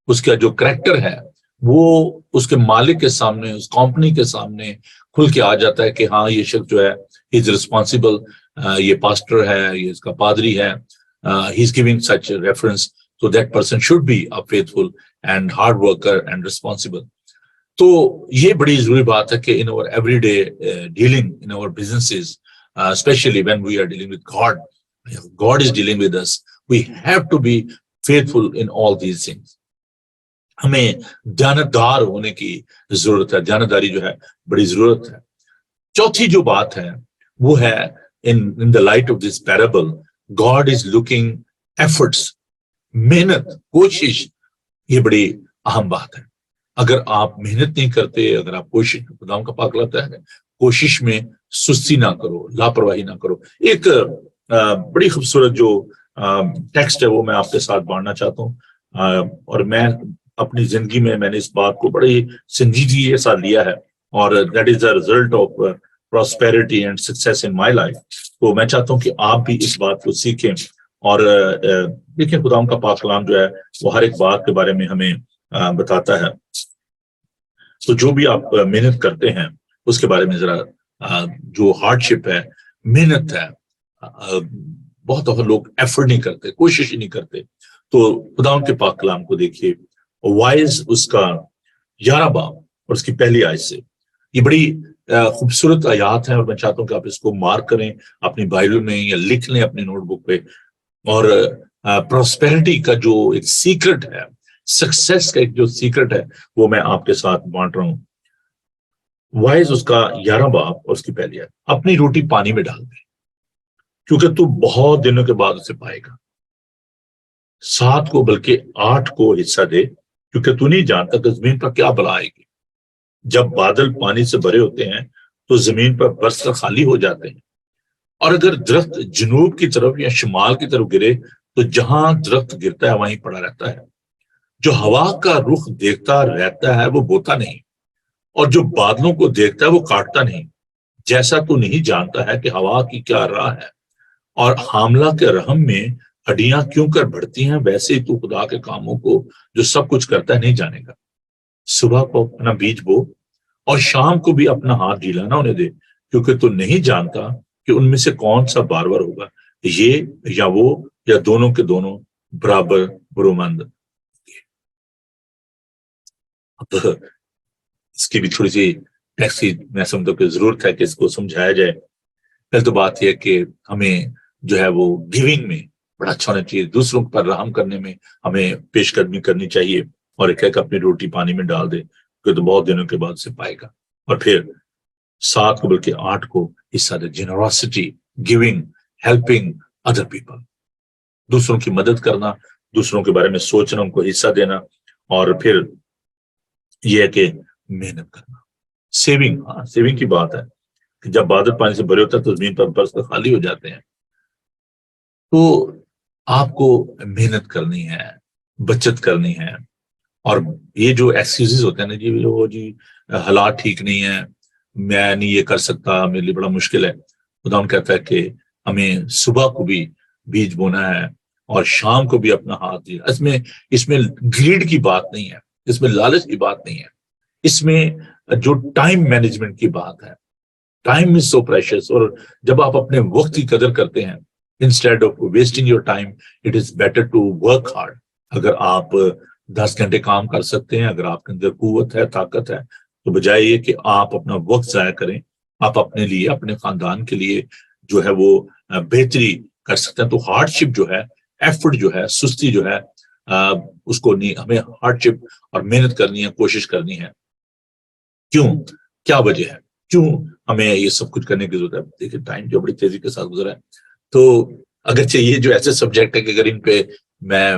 Speaker 1: اس کا جو کریکٹر ہے, وہ اس کے مالک کے سامنے, اس کمپنی کے سامنے کھل کے آ جاتا ہے کہ ہاں یہ شخص جو ہے ہی از ریسپانسبل, یہ پاسٹر ہے, یہ اس کا پادری ہے, he is giving such reference, so that person should be a faithful and hard worker and responsible. تو یہ بڑی ضروری بات ہے کہ in our everyday dealing in our businesses, especially when we are dealing with God, God is dealing with us, we have to be faithful in all these things. ہمیں دیانتدار ہونے کی ضرورت ہے, دیانتداری جو ہے بڑی ضرورت ہے. چوتھی جو بات ہے وہ ہے in the light of this parable, God is looking efforts, محنت, کوشش. یہ بڑی اہم بات ہے. اگر آپ محنت نہیں کرتے, اگر آپ کوشش, خداوند کا پاک کہتا ہے کوشش میں سستی نہ کرو, لاپرواہی نہ کرو. ایک بڑی خوبصورت جو ٹیکسٹ ہے وہ میں آپ کے ساتھ بانٹنا چاہتا ہوں, اور میں اپنی زندگی میں نے اس بات کو بڑی سنجیدگی کے ساتھ لیا ہے, اور that is the result of prosperity and success in my life. تو میں چاہتا ہوں کہ آپ بھی اس بات کو سیکھیں, اور دیکھیں خداوند کا پاک کلام جو ہے وہ ہر ایک بات کے بارے میں ہمیں بتاتا ہے. تو جو بھی آپ محنت کرتے ہیں اس کے بارے میں ذرا, جو ہارڈ شپ ہے, محنت ہے, بہت دفعہ لوگ ایفرٹ نہیں کرتے, کوشش ہی نہیں کرتے. تو خداوند کے پاک کلام کو دیکھیے, وائز اس کا 11 باب اور اس کی پہلی آیت سے. یہ بڑی خوبصورت آیات ہیں, اور میں چاہتا ہوں کہ آپ اس کو مارک کریں اپنی بائبل میں یا لکھ لیں اپنی نوٹ بک پہ. اور پراسپیرٹی کا جو ایک سیکرٹ ہے, سکسیس کا ایک جو سیکرٹ ہے, وہ میں آپ کے ساتھ بانٹ رہا ہوں. وائز اس کا 11 باب اور اس کی پہلی آیت. اپنی روٹی پانی میں ڈال دے کیونکہ تو بہت دنوں کے بعد اسے پائے گا. 7 کو بلکہ 8 کو حصہ دے, کیونکہ تو نہیں جانتا کہ زمین پر کیا بلا آئے گی. جب بادل پانی سے بھرے ہوتے ہیں تو زمین پر برس کر خالی ہو جاتے ہیں, اور اگر درخت جنوب کی طرف یا شمال کی طرف گرے تو جہاں درخت گرتا ہے وہیں پڑا رہتا ہے. جو ہوا کا رخ دیکھتا رہتا ہے وہ بوتا نہیں, اور جو بادلوں کو دیکھتا ہے وہ کاٹتا نہیں. جیسا تو نہیں جانتا ہے کہ ہوا کی کیا راہ ہے, اور حاملہ کے رحم میں ہڈیاں کیوں کر بڑھتی ہیں, ویسے ہی تو خدا کے کاموں کو جو سب کچھ کرتا ہے نہیں جانے گا. صبح کو اپنا بیج بو اور شام کو بھی اپنا ہاتھ ڈھیلا نہ ہونے دے, کیونکہ تو نہیں جانتا کہ ان میں سے کون سا بارور ہوگا, یہ یا وہ یا دونوں کے دونوں برابر برومند. اس کی بھی تھوڑی سی ٹیکسی میں سمجھتا ہوں کہ ضرورت ہے کہ اس کو سمجھایا جائے. پہلے تو بات یہ ہے کہ ہمیں جو ہے وہ گیونگ میں بڑا اچھا ہونا چاہیے, دوسروں پر رحم کرنے میں ہمیں پیش قدمی کرنی چاہیے, اور ایک ہے کہ اپنی روٹی پانی میں ڈال دے کہ تو بہت دنوں کے بعد سے پائے گا. اور پھر 7 کو بلکہ 8 کو حصہ دے. جنرosity, گیونگ, ہیلپنگ ادر پیپل, دوسروں کی مدد کرنا, دوسروں کے بارے میں سوچنا, ان کو حصہ دینا. اور پھر یہ ہے کہ محنت کرنا. سیونگ, ہاں سیونگ کی بات ہے کہ جب بادل پانی سے بھرے ہوتا ہے تو زمین پر برس کر خالی ہو جاتے ہیں. تو آپ کو محنت کرنی ہے, بچت کرنی ہے. اور یہ جو ایکسکیوزز ہوتے ہیں نا, جی وہ جی حالات ٹھیک نہیں ہے, میں نہیں یہ کر سکتا, میرے لیے بڑا مشکل ہے. خدا ان کہتا ہے کہ ہمیں صبح کو بھی بیج بونا ہے اور شام کو بھی اپنا ہاتھ دیا. اس میں گریڈ کی بات نہیں ہے, اس میں لالچ کی بات نہیں ہے, اس میں جو ٹائم مینجمنٹ کی بات ہے. ٹائم از سو پریشیس, اور جب آپ اپنے وقت کی قدر کرتے ہیں, instead of wasting your time, it is better to work hard. اگر آپ 10 گھنٹے کام کر سکتے ہیں, اگر آپ کے اندر قوت ہے, طاقت ہے, تو بجائے یہ کہ آپ اپنا وقت ضائع کریں, آپ اپنے لیے, اپنے خاندان کے لیے جو ہے وہ بہتری کر سکتے ہیں. تو ہارڈ شپ جو ہے, ایفرٹ جو ہے, سستی جو ہے, اس کو نہیں, ہمیں ہارڈ شپ اور محنت کرنی ہے, کوشش کرنی ہے. کیوں, کیا وجہ ہے, کیوں ہمیں یہ سب کچھ کرنے کی ضرورت ہے؟ دیکھیں ٹائم جو بڑی تیزی کے ساتھ گزرا ہے. تو اگرچہ یہ جو ایسے سبجیکٹ ہے کہ اگر ان پہ میں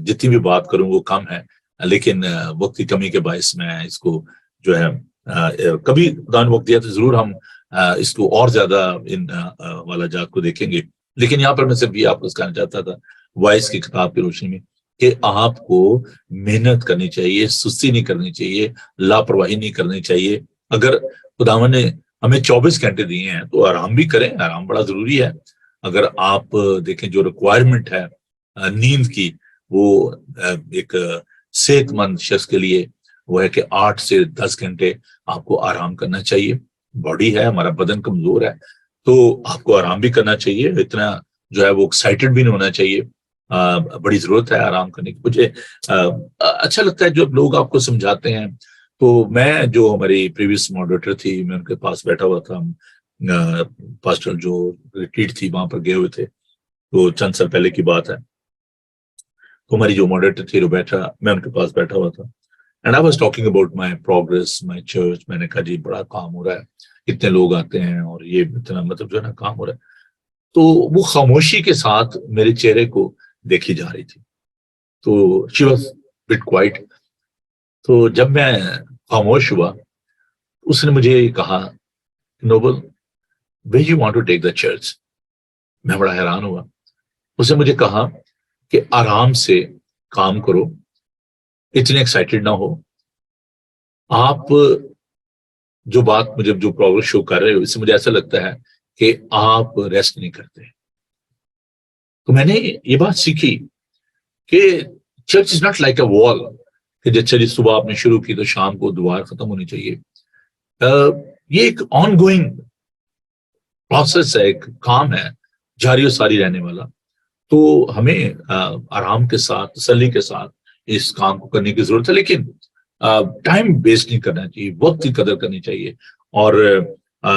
Speaker 1: جتنی بھی بات کروں وہ کم ہے, لیکن وقت کی کمی کے باعث میں اس کو جو ہے کبھی دان وقت دیا تو ضرور ہم اس کو اور زیادہ ان والا جات کو دیکھیں گے. لیکن یہاں پر میں صرف یہ آپ کو کہنا چاہتا تھا وائس کی کتاب کی روشنی میں کہ آپ کو محنت کرنی چاہیے, سستی نہیں کرنی چاہیے, لاپرواہی نہیں کرنی چاہیے. اگر خداوند نے ہمیں 24 گھنٹے دیے ہیں تو آرام بھی کریں, آرام بڑا ضروری ہے. اگر آپ دیکھیں جو ریکوائرمنٹ ہے نیند کی, وہ ایک صحت مند شخص کے لیے وہ ہے کہ 8 سے 10 گھنٹے آپ کو آرام کرنا چاہیے. باڈی ہے, ہمارا بدن کمزور ہے, تو آپ کو آرام بھی کرنا چاہیے. اتنا جو ہے وہ ایکسائٹیڈ بھی نہیں ہونا چاہیے. بڑی ضرورت ہے آرام کرنے کی. مجھے اچھا لگتا ہے جب لوگ آپ کو سمجھاتے ہیں. تو میں جو ہماری پریویس ماڈریٹر تھی, میں ان کے پاس بیٹھا ہوا تھا, پاسٹر جو ریٹریٹ تھی وہاں پر گئے ہوئے تھے, تو چند سال پہلے کی بات ہے. تو ہماری جو ماڈریٹر تھی روبیٹا, میں ان کے پاس بیٹھا ہوا تھا. And I was talking about my progress, my church. میں نے کہا جی بڑا کام ہو رہا ہے, اتنے لوگ آتے ہیں اور یہ اتنا مطلب جو ہے نا کام ہو رہا ہے. تو وہ خاموشی کے ساتھ میرے چہرے کو دیکھی جا رہی تھی. تو شی واز بٹ کوائٹ. تو جب میں خاموش ہوا, اس نے مجھے کہا, Nobel where you want to take the church. میں بڑا حیران ہوا. اس نے مجھے کہا کہ آرام سے کام کرو, اتنے ایکسائٹیڈ نہ ہو. آپ جو بات مجھے جو پروگرس شو کر رہے ہو, اس سے مجھے ایسا لگتا ہے کہ آپ ریسٹ نہیں کرتے. تو میں نے یہ بات سیکھی کہ church is not like a وال, کہ جیسے صبح آپ نے شروع کی تو شام کو دوبارہ ختم ہونی چاہیے. یہ ایک آن گوئنگ پروسیس ہے, ایک کام ہے جاری و ساری رہنے والا. تو ہمیں آرام کے ساتھ, تسلی کے ساتھ اس کام کو کرنے کی ضرورت ہے. لیکن ٹائم ویسٹ نہیں کرنا چاہیے, وقت کی قدر کرنی چاہیے. اور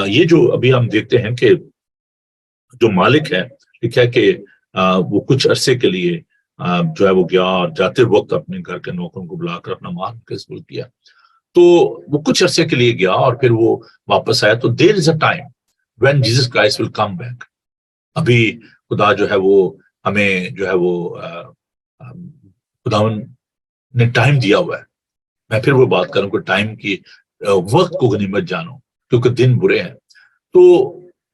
Speaker 1: یہ جو ابھی ہم دیکھتے ہیں کہ جو مالک ہے, لکھا ہے کہ وہ کچھ عرصے کے لیے جو ہے وہ گیا اور جاتے وقت اپنے گھر کے نوکروں کو بلا کر اپنا مال قبول کیا. تو وہ کچھ عرصے کے لیے گیا اور پھر وہ واپس آیا. تو there is a time when Jesus Christ will come back. ابھی خدا جو ہے وہ ہمیں جو ہے وہ خداوند نے ٹائم دیا ہوا ہے. میں پھر وہ بات کروں کہ ٹائم کی وقت کو غنیمت جانو, کیونکہ دن برے ہیں. تو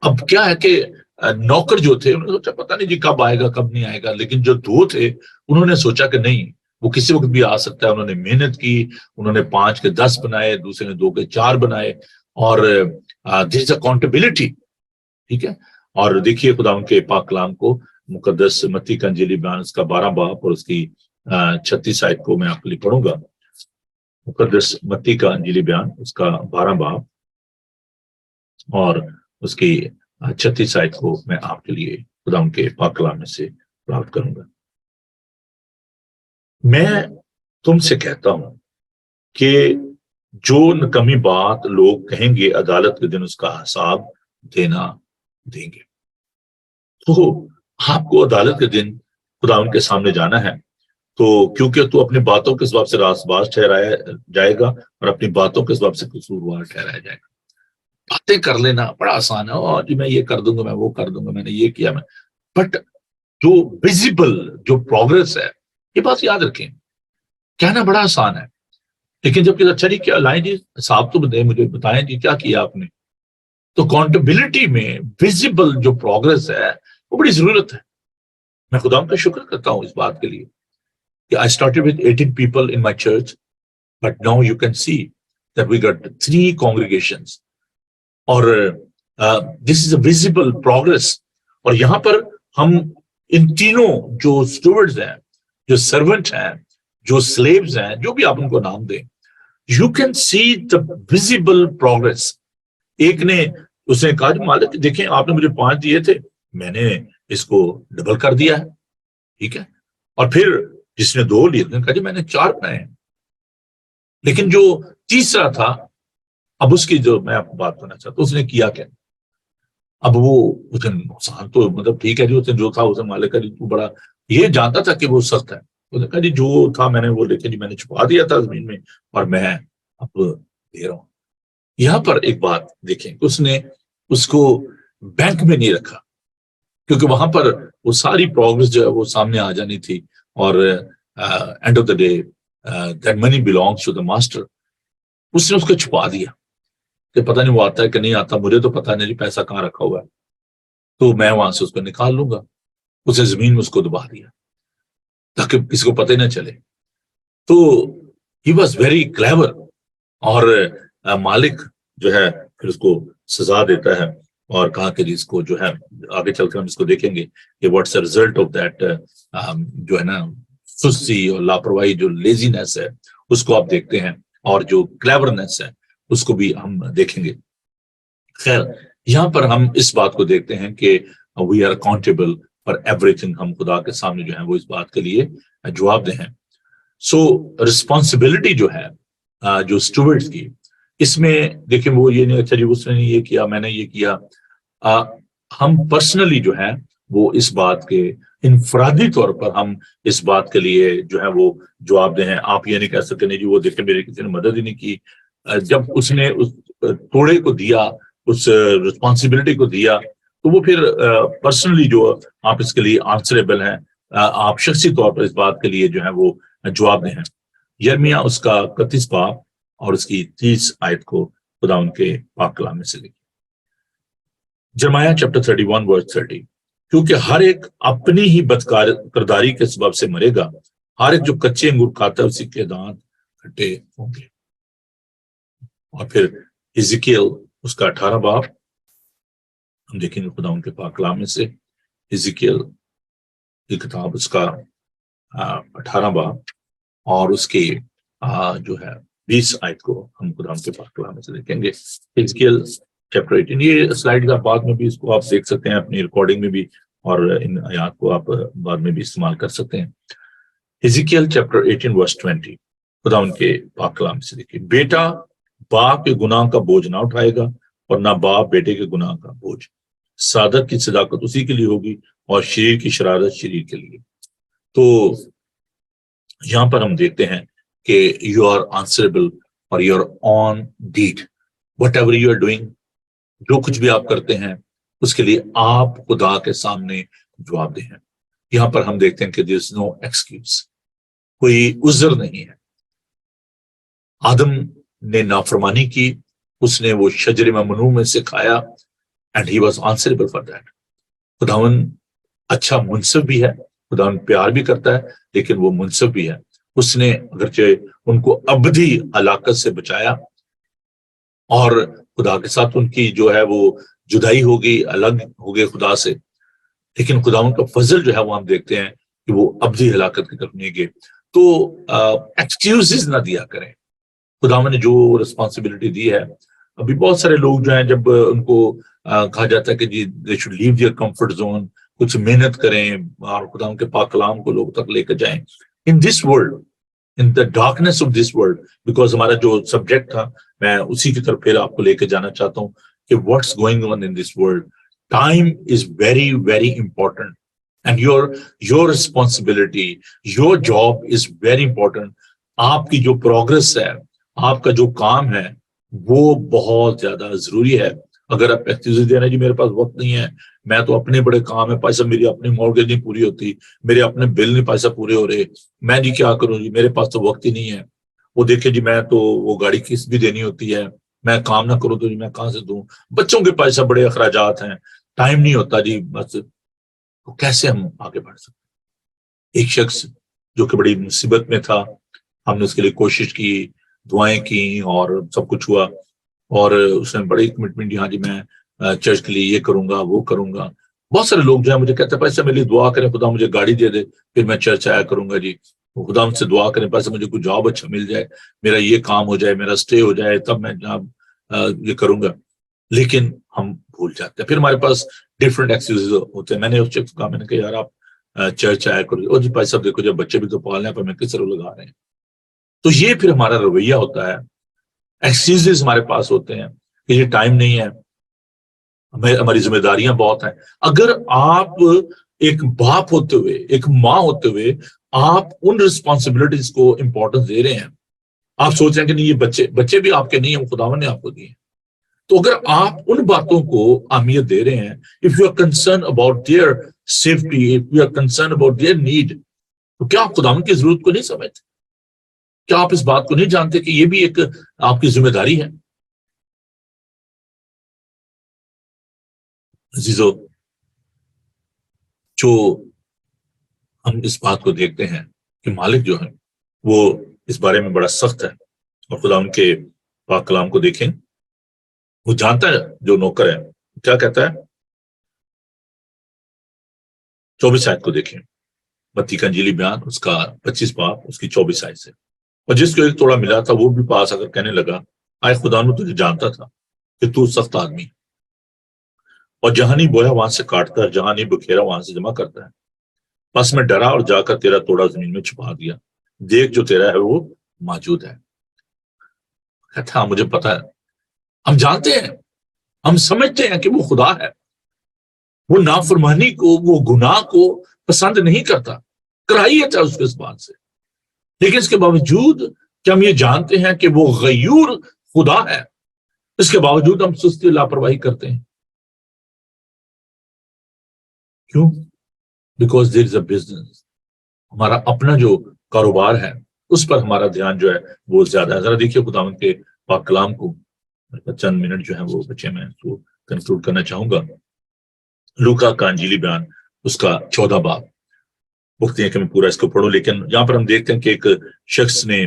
Speaker 1: اب کیا ہے کہ نوکر جو تھے انہوں نے سوچا پتہ نہیں جی کب آئے گا کب نہیں آئے گا. لیکن جو دو تھے انہوں نے سوچا کہ نہیں, وہ کسی وقت بھی آ سکتا ہے. انہوں نے محنت کی, انہوں نے 5 کے 10 بنائے, دوسرے نے 2 کے 4 بنائے. اور دیر از اکاؤنٹیبلٹی, ٹھیک ہے. اور دیکھیے خدا ان کے پاک کلام کو, مقدس متی کا انجیلی بیان اس کا 12 باب اور اس کی 36 آیت کو میں آپ کے لیے پڑھوں گا. مقدس متی کا انجیلی بیان اس کا 12 باب اور اس کی 36 آیت کو میں آپ کے لیے خدا ان کے پاک کلام میں سے پراپت کروں گا. میں تم سے کہتا ہوں کہ جو نکمی بات لوگ کہیں گے عدالت کے دن اس کا حساب دینا دیں گے. تو آپ کو عدالت کے دن خدا ان کے سامنے جانا ہے. تو کیونکہ تو اپنی باتوں کے سبب سے راست باز ٹھہرایا جائے گا اور اپنی باتوں کے سبب سے قصوروار ٹھہرایا جائے گا. باتیں کر لینا بڑا آسان ہے، اور جی میں یہ کر دوں گا، میں وہ کر دوں گا، میں نے یہ کیا، میں بٹ جو ویزیبل جو پروگرس ہے، یہ بات یاد رکھیں، کہنا بڑا آسان ہے، لیکن جب کہ اچھا جی کیا لائیں جی صاحب تو مجھے بتائیں جی کیا کیا آپ نے، تو اکاؤنٹیبلٹی میں ویزیبل جو پروگرس ہے وہ بڑی ضرورت ہے. میں خدا کا شکر کرتا ہوں اس بات کے لیے کہ I started with 18 people in my church, but now you can see that we got 3 congregations. اور this is a visible progress. اور یہاں پر ہم ان تینوں جو اسٹوورڈز ہیں، جو سرونٹ ہیں، جو سلیوز ہیں، جو بھی آپ ان کو نام دیں، you can see the visible progress. ایک نے اس نے کہا مالک دیکھیں آپ نے مجھے 5 دیے تھے، میں نے اس کو ڈبل کر دیا ہے، ٹھیک ہے. اور پھر جس نے 2 لیے کہا جی میں نے 4 بنائے ہیں. لیکن جو تیسرا تھا، اب اس کی جو میں آپ کو بات کرنا چاہتا ہوں، اس نے کیا کیا؟ اب وہ اس نے نقصان تو مطلب ٹھیک ہے جی، اس نے جو تھا اس نے مالک کا جی تو بڑا یہ جانتا تھا کہ وہ سخت ہے، اس نے کہا جی جو تھا میں نے وہ لے کے جی میں نے چھپا دیا تھا زمین میں، اور میں اب دے رہا ہوں. یہاں پر ایک بات دیکھیں کہ اس نے اس کو بینک میں نہیں رکھا، کیونکہ وہاں پر وہ ساری پروگرس جو ہے وہ سامنے آ جانی تھی، اور end of the day that money belongs to the master. اس نے اس کو چھپا دیا کہ پتہ نہیں وہ آتا ہے کہ نہیں آتا، مجھے تو پتہ نہیں پیسہ کہاں رکھا ہوا ہے، تو میں وہاں سے اس کو نکال لوں گا. اسے زمین میں اس کو دبا دیا تاکہ کسی کو پتہ نہ چلے. تو ہی واز ویری کلیور، اور مالک جو ہے پھر اس کو سزا دیتا ہے، اور کہا کہ اس کو جو ہے آگے چل کر ہم اس کو دیکھیں گے کہ what's a result of that, جو ہے نا سستی اور لاپرواہی، جو لیزینس ہے اس کو آپ دیکھتے ہیں، اور جو کلیورنس ہے اس کو بھی ہم دیکھیں گے. خیر یہاں پر ہم اس بات کو دیکھتے ہیں کہ we are accountable for everything. ہم خدا کے سامنے جو ہے وہ اس بات کے لیے جواب دہ ہیں. سو رسپانسبلٹی جو ہے جو اسٹوڈنٹس کی، اس میں دیکھیں وہ یہ نہیں اچھا جی اس نے یہ کیا میں نے یہ کیا. ہم پرسنلی جو ہے وہ اس بات کے انفرادی طور پر ہم اس بات کے لیے جو ہے وہ جواب دہ ہیں. آپ یہ نہیں کہہ سکتے نہیں جی وہ دیکھیں میری کسی نے مدد ہی نہیں کی. جب اس نے اس توڑے کو دیا، اس رسپانسبلٹی کو دیا، تو وہ پھر پرسنلی جو آپ اس کے لیے آنسریبل ہیں، آپ شخصی طور پر اس بات کے لیے جو ہے وہ جواب دہ ہیں. یرمیہ اس کا 31 باب اور اس کی 30 آیت کو خدا ان کے پاک کلام میں سے لکھی. جرمایہ چیپٹر 31 ورس 30، کیونکہ ہر ایک اپنی ہی بدکرداری کے سبب سے مرے گا، ہر ایک جو کچے انگور کھاتا ہے اسی کے دانت کھٹے ہوں گے. اور پھر حزقیل اس کا 18 باب ہم دیکھیں گے خدا ان کے پاک کلام میں سے. حزقیل کی کتاب اس کا 18 باب اور اس کی جو ہے 20 آیت کو ہم خدا ان کے پاک کلام میں سے دیکھیں گے. حزقیل چیپٹر 18، یہ سلائیڈ کا بعد میں بھی اس کو آپ دیکھ سکتے ہیں اپنی ریکارڈنگ میں بھی، اور ان آیات کو آپ بعد میں بھی استعمال کر سکتے ہیں. حزقیل چیپٹر 18 ورس 20 خدا ان کے پاک کلام سے دیکھیں، بیٹا باپ کے گناہ کا بوجھ نہ اٹھائے گا، اور نہ باپ بیٹے کے گناہ کا بوجھ. صادق کی صداقت اسی کے لیے ہوگی، اور شریر کی شرارت شریر کے لیے. تو یہاں پر ہم دیکھتے ہیں کہ you are answerable for your own deed, whatever you are doing, جو کچھ بھی آپ کرتے ہیں اس کے لیے آپ خدا کے سامنے جواب دہ ہیں. یہاں پر ہم دیکھتے ہیں کہ there is no excuse، کوئی عذر نہیں ہے. آدم نے نافرمانی کی، اس نے وہ شجر ممنوع میں سے کھایا، and he was answerable for that. خداون اچھا منصف بھی ہے، خداون پیار بھی کرتا ہے، لیکن وہ منصف بھی ہے. اس نے اگرچہ ان کو ابدی ہلاکت سے بچایا، اور خدا کے ساتھ ان کی جو ہے وہ جدائی ہوگی، الگ ہو گئے خدا سے، لیکن خداون کا فضل جو ہے وہ ہم دیکھتے ہیں کہ وہ ابدی ہلاکت کی طرف نہیں گئے. تو ایکسکیوزز نہ دیا کریں. خداون نے جو رسپانسبلٹی دی ہے، ابھی بہت سارے لوگ جو ہیں جب ان کو کہا جاتا ہے کہ جی they should leave their comfort zone, کچھ محنت کریں اور خداون کے پاک کلام کو لوگ تک لے کے جائیں. In this world, in the darkness of this world, because ہمارا جو سبجیکٹ تھا میں اسی کی طرف پھر آپ کو لے کے جانا چاہتا ہوں کہ what's going on in this world. Time is very very important, and your responsibility, your job is very important. آپ کی جو پروگرس ہے، آپ کا جو کام ہے، وہ بہت زیادہ ضروری ہے. اگر آپ ایکسکیوز دینا جی میرے پاس وقت نہیں ہے, میں تو اپنے بڑے کام ہے, پیسہ میری اپنی مورگیج نہیں پوری ہوتی, میرے اپنے بل نہیں پیسہ پورے ہو رہے, میں جی کیا کروں جی, میرے پاس تو وقت ہی نہیں ہے. وہ دیکھیں جی میں تو وہ گاڑی قسط بھی دینی ہوتی ہے, میں کام نہ کروں تو جی میں کہاں سے دوں, بچوں کے پیسہ بڑے اخراجات ہیں, ٹائم نہیں ہوتا جی بس. تو کیسے ہم آگے بڑھ سکتے؟ ایک شخص جو کہ بڑی مصیبت میں تھا, ہم نے اس کے لیے کوشش کی, دعائیں کی اور سب کچھ ہوا, اور اس نے بڑی کمٹمنٹ دی, ہاں جی میں چرچ کے لیے یہ کروں گا وہ کروں گا. بہت سارے لوگ جو ہیں مجھے کہتے ہیں پیسے میرے لیے دعا کریں, خدا مجھے گاڑی دے دے پھر میں چرچ آیا کروں گا جی, خدا مجھ سے دعا کریں پیسے مجھے کوئی جاب اچھا مل جائے, میرا یہ کام ہو جائے, میرا اسٹے ہو جائے, تب میں جناب یہ کروں گا. لیکن ہم بھول جاتے ہیں, پھر ہمارے پاس ڈفرینٹ ایکسکیوزز ہوتے ہیں. میں نے اس شخص کو کہا, میں نے کہا یار آپ چرچ آیا کرو, اور جی بھائی صاحب دیکھو جب بچے بھی تو پالنے ہیں پر میں کس طرح لگا رہے ہیں. تو یہ پھر ہمارا رویہ ہوتا ہے. ایکسکیوزز ہمارے پاس ہوتے ہیں کہ یہ ٹائم نہیں ہے, ہماری ذمہ داریاں بہت ہیں. اگر آپ ایک باپ ہوتے ہوئے, ایک ماں ہوتے ہوئے آپ ان رسپانسبلٹیز کو امپورٹنس دے رہے ہیں, آپ سوچ رہے ہیں کہ نہیں یہ بچے بھی آپ کے نہیں ہیں, خداوند نے آپ کو دیے. تو اگر آپ ان باتوں کو اہمیت دے رہے ہیں, if you are concern about their safety, if you are concern about their need, تو کیا آپ خداوند کی ضرورت کو نہیں سمجھتے؟ کیا آپ اس بات کو نہیں جانتے کہ یہ بھی ایک آپ کی ذمہ داری ہے؟ عزیزو, جو ہم اس بات کو دیکھتے ہیں کہ مالک جو ہے وہ اس بارے میں بڑا سخت ہے, اور خدا ان کے پاک کلام کو دیکھیں, وہ جانتا ہے جو نوکر ہے کیا کہتا ہے. 24 آیت کو دیکھیں, متی کا انجیلی بیان اس کا 25 باب اس کی 24 آیت سے. اور جس کو ایک توڑا ملا تھا وہ بھی پاس اگر کہنے لگا, آئے خدا نے تجھے جانتا تھا کہ تو سخت آدمی, اور جہاں نہیں بویا وہاں سے کاٹتا ہے, جہاں نہیں بکھیرا وہاں سے جمع کرتا ہے. بس میں ڈرا اور جا کر تیرا توڑا زمین میں چھپا دیا, دیکھ جو تیرا ہے وہ موجود ہے. کہتا ہاں مجھے پتا ہے, ہم جانتے ہیں, ہم سمجھتے ہیں کہ وہ خدا ہے, وہ نافرمانی کو, وہ گناہ کو پسند نہیں کرتا, کراہیت ہے اس کے اس بات سے. لیکن اس کے باوجود کہ ہم یہ جانتے ہیں کہ وہ غیور خدا ہے, اس کے باوجود ہم سستی لاپرواہی کرتے ہیں. کیوں؟ Because there is a business, ہمارا اپنا جو کاروبار ہے اس پر ہمارا دھیان جو ہے وہ زیادہ ہے. ذرا دیکھیے خداوند کے پاک کلام کو, چند منٹ جو ہے وہ بچے میں تو کنکلوڈ کرنا چاہوں گا. لوکا کا انجیلی بیان اس کا 14 باب, وقت ہے کہ میں پورا اس کو پڑھوں, لیکن یہاں پر ہم دیکھتے ہیں کہ ایک شخص نے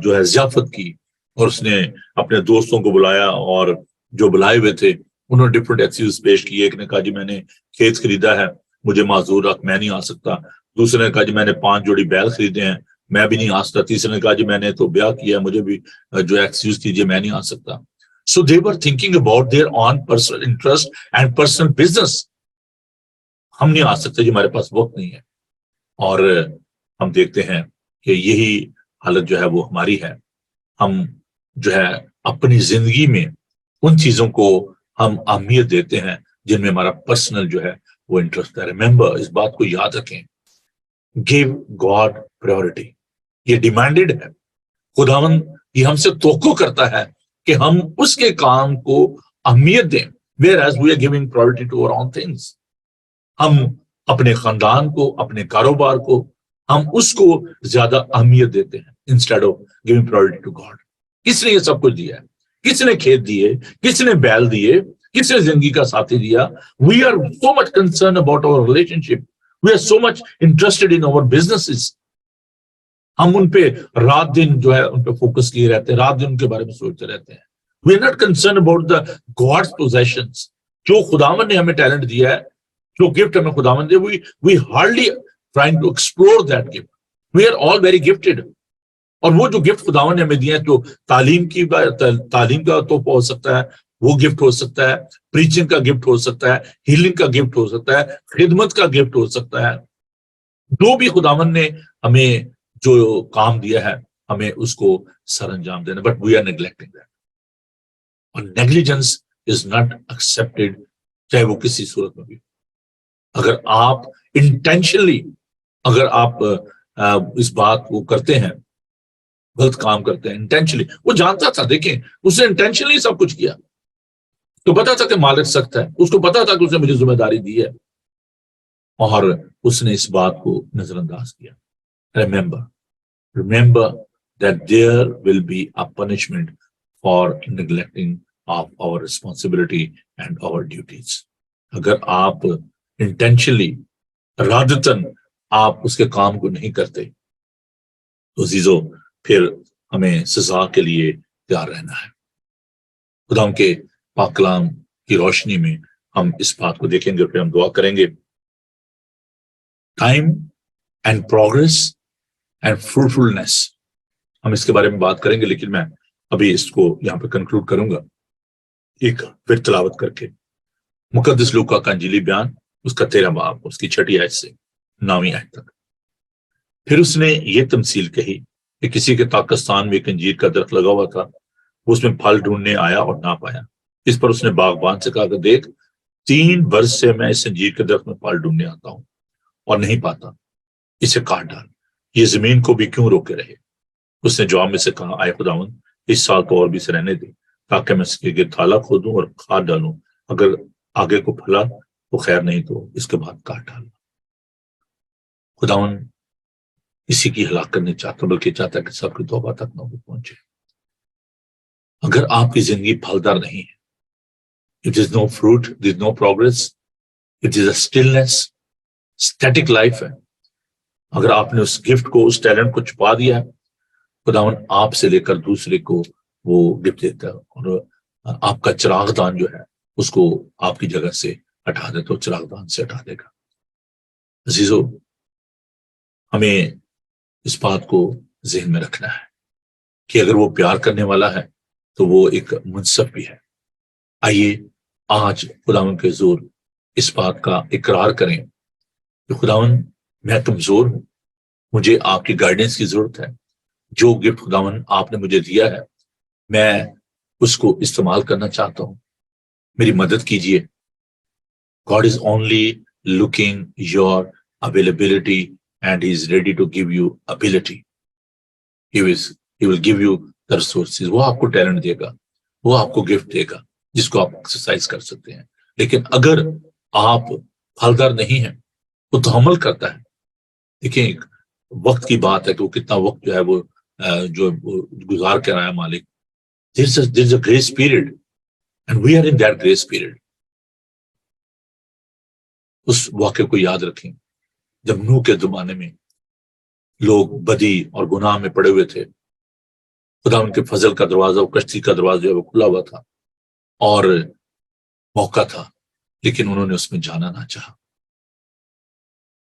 Speaker 1: جو ہے ضیافت کی, اور اس نے اپنے دوستوں کو بلایا, اور جو بلائے ہوئے تھے انہوں نے ڈفرینٹ ایکسکیوز پیش کیے. ایک نے کہا جی میں نے کھیت خریدا ہے, مجھے معذور رکھ, میں نہیں آ سکتا. دوسرے نے کہا جی میں نے 5 جوڑی بیل خریدے ہیں, میں بھی نہیں آ سکتا. تیسرے نے کہا جی میں نے تو بیاہ کیا, مجھے بھی جو ایکسکیوز کیجیے, میں نہیں آ سکتا. So they were thinking about their own personal interest and personal business. ہم نہیں آ سکتے جی, ہمارے پاس وقت نہیں ہے. اور ہم دیکھتے ہیں کہ یہی حالت جو ہے وہ ہماری ہے. ہم جو ہے اپنی زندگی میں ان چیزوں کو ہم اہمیت دیتے ہیں جن میں ہمارا پرسنل جو ہے وہ انٹرسٹ ہے. ریممبر, اس بات کو یاد رکھیں, گیو گاڈ پریورٹی. یہ ڈیمانڈڈ ہے, خداوند یہ ہم سے توقع کرتا ہے کہ ہم اس کے کام کو اہمیت دیں. whereas we are giving priority to our own things. ہم اپنے خاندان کو, اپنے کاروبار کو, ہم اس کو زیادہ اہمیت دیتے ہیں instead of giving priority to God. کس نے یہ سب کچھ دیا ہے؟ کس نے کھیت دیے؟ کس نے بیل دیے؟ کس نے زندگی کا ساتھی دیا؟ We are so much concern about our relationship, we are so much interested in our businesses. ہم ان پہ رات دن جو ہے ان پہ فوکس کیے رہتے ہیں, رات دن ان کے بارے میں سوچتے رہتے ہیں. We are not concern about the God's positions. جو خداوند نے ہمیں ٹیلنٹ دیا ہے, جو گفٹ ہمیں خداوند دے, we hardly trying to explore that gift. We are all very gifted. اور وہ جو گفٹ خداوند نے ہمیں دیا ہے, تو تعلیم کا تحفہ ہو سکتا ہے, وہ گفٹ ہو سکتا ہے, پریچنگ کا گفٹ ہو سکتا ہے, ہیلنگ کا گفٹ ہو سکتا ہے, خدمت کا گفٹ ہو سکتا ہے. جو بھی خداوند نے ہمیں جو کام دیا ہے, ہمیں اس کو سر انجام دینا. But we are neglecting that, اور نیگلیجنس از ناٹ ایکسپٹیڈ, چاہے وہ کسی صورت میں بھی. اگر آپ انٹینشنلی اگر آپ اس بات کو کرتے ہیں غلط کام کرتے ہیں انٹینشنلی. وہ جانتا تھا, دیکھیں اس نے انٹینشنلی سب کچھ کیا, تو پتا تھا کہ مالک سخت ہے, اس کو پتا تھا کہ اس نے مجھے ذمہ داری دی ہے, اور اس نے اس بات کو نظر انداز کیا. Remember that there will be a punishment for neglecting of our responsibility and our duties. اگر آپ انٹینشنلی ارادتاً آپ اس کے کام کو نہیں کرتے تو عزیزو پھر ہمیں سزا کے لیے تیار رہنا ہے. خدا ان کے پاک کلام کی روشنی میں ہم اس بات کو دیکھیں گے, پھر ہم دعا کریں گے. ٹائم اینڈ پروگرس اینڈ فروٹفلنس, ہم اس کے بارے میں بات کریں گے, لیکن میں ابھی اس کو یہاں پہ کنکلوڈ کروں گا ایک پھر تلاوت کر کے. مقدس لوکا کا انجیلی بیان, اس کا 13 باب, اس کی 6 آیت سے 9 آیت تک. پھر اس نے یہ تمثیل کہی کہ کسی کے پاکستان میں ایک انجیر کا درخت لگا ہوا تھا, وہ اس میں پھل ڈھونڈنے آیا اور نہ پایا. اس پر اس نے باغبان سے کہا کہ دیکھ 3 برس سے میں اس انجیر کے درخت میں پھل ڈھونڈنے آتا ہوں اور نہیں پاتا, اسے کاٹ ڈال, یہ زمین کو بھی کیوں روکے رہے. اس نے جواب میں سے کہا, آئے خداوند اس سال تو اور بھی سے رہنے دے, تاکہ میں اس کے گرد تھالا کھودوں اور کھاد ڈالوں, اگر آگے کو پھلا تو خیر, نہیں تو اس کے بعد کاٹ ڈالوں. خداوند کسی کی ہلاک کرنے چاہتا, بلکہ چاہتا کہ سب کی توبہ تک نہ پہنچے. اگر آپ کی زندگی پھلدار نہیں ہے, it is no fruit, there is no progress, it is a stillness, static life ہے. اگر آپ نے اس گفٹ کو, اس ٹیلنٹ کو چھپا دیا ہے, خداوند آپ سے لے کر دوسرے کو وہ گفٹ دیتا ہے, اور آپ کا چراغ دان جو ہے اس کو آپ کی جگہ سے ہٹا دے, تو چراغ دان سے ہٹا دے گا. عزیزو, ہمیں اس بات کو ذہن میں رکھنا ہے کہ اگر وہ پیار کرنے والا ہے تو وہ ایک منصف بھی ہے. آئیے آج خداوند کے حضور اس بات کا اقرار کریں کہ خداوند میں کمزور ہوں, مجھے آپ کی گائیڈنس کی ضرورت ہے. جو گفٹ خداوند آپ نے مجھے دیا ہے میں اس کو استعمال کرنا چاہتا ہوں, میری مدد کیجیے. God is only looking your availability and he is ready to give you ability. He will give you the resources. وہ آپ کو ٹیلنٹ دے گا, وہ آپ کو گفٹ دے گا جس کو آپ ایکسرسائز کر سکتے ہیں. لیکن اگر آپ پھلدار نہیں ہیں, وہ تو عمل کرتا ہے. دیکھیں ایک وقت کی بات ہے کہ وہ کتنا وقت جو ہے وہ جو گزار کر آیا مالک. There's a grace period and we are in that grace period. اس واقعے کو یاد رکھیں جب نوح کے زمانے میں لوگ بدی اور گناہ میں پڑے ہوئے تھے, خدا ان کے فضل کا دروازہ, وہ کشتی کا دروازہ جو ہے وہ کھلا ہوا تھا اور موقع تھا, لیکن انہوں نے اس میں جانا نہ چاہا.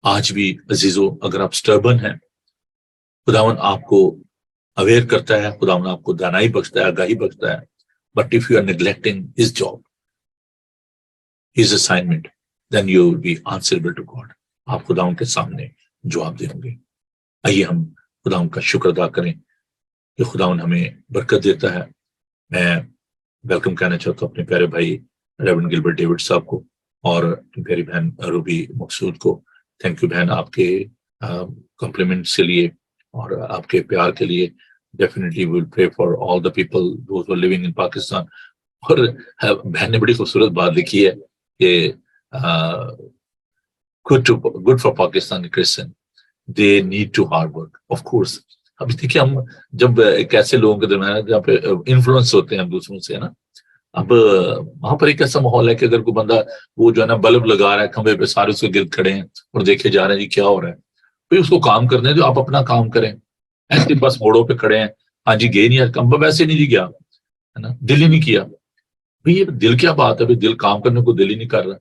Speaker 1: آج بھی عزیزو اگر آپ سٹربن ہیں, خداوند آپ کو اویئر کرتا ہے, خداوند آپ کو دانائی بخشتا ہے, آگاہی بخشتا ہے. But if you are neglecting his job, his assignment, then you will be answerable to God. آپ خداوند کے سامنے جواب دیں گے. آئیے ہم خداوند کا شکر ادا کریں کہ خداوند ہمیں برکت دیتا ہے. میں ویلکم کہنا چاہتا ہوں اپنے پیارے بھائی ریورنڈ گلبرٹ ڈیوڈ صاحب کو اور پیاری بہن روبی مقصود کو. تھینک یو بہن آپ کے کمپلیمنٹس کے لیے اور آپ کے پیار کے لیے. Definitely we will pray for all the people those who are living in Pakistan. اور بہن نے بڑی خوبصورت بات لکھی ہے کہ good for Pakistani Christian, they need to hard work. Of course. اب دیکھیے ہم جب ایک ایسے لوگوں کے درمیان جہاں پہ انفلوئنس ہوتے ہیں ہم دوسروں سے, ہے نا, اب وہاں پر ایک ایسا ماحول ہے کہ اگر کوئی بندہ وہ جو ہے نا بلب لگا رہا ہے کھمبے پہ, سارے اس کے گرد کھڑے ہیں اور دیکھے جا رہے ہیں جی کیا ہو رہا ہے, پھر اس کو کام کرنے دو, آپ اپنا کام کریں. ایسے بس موڑوں پہ کھڑے ہیں, ہاں جی گئے نہیں آج کم, ویسے نہیں جی گیا, ہے نا, دل ہی نہیں کیا. بھئی یہ دل کیا بات ہے, دل کام کرنے کو دل ہی نہیں کر رہا.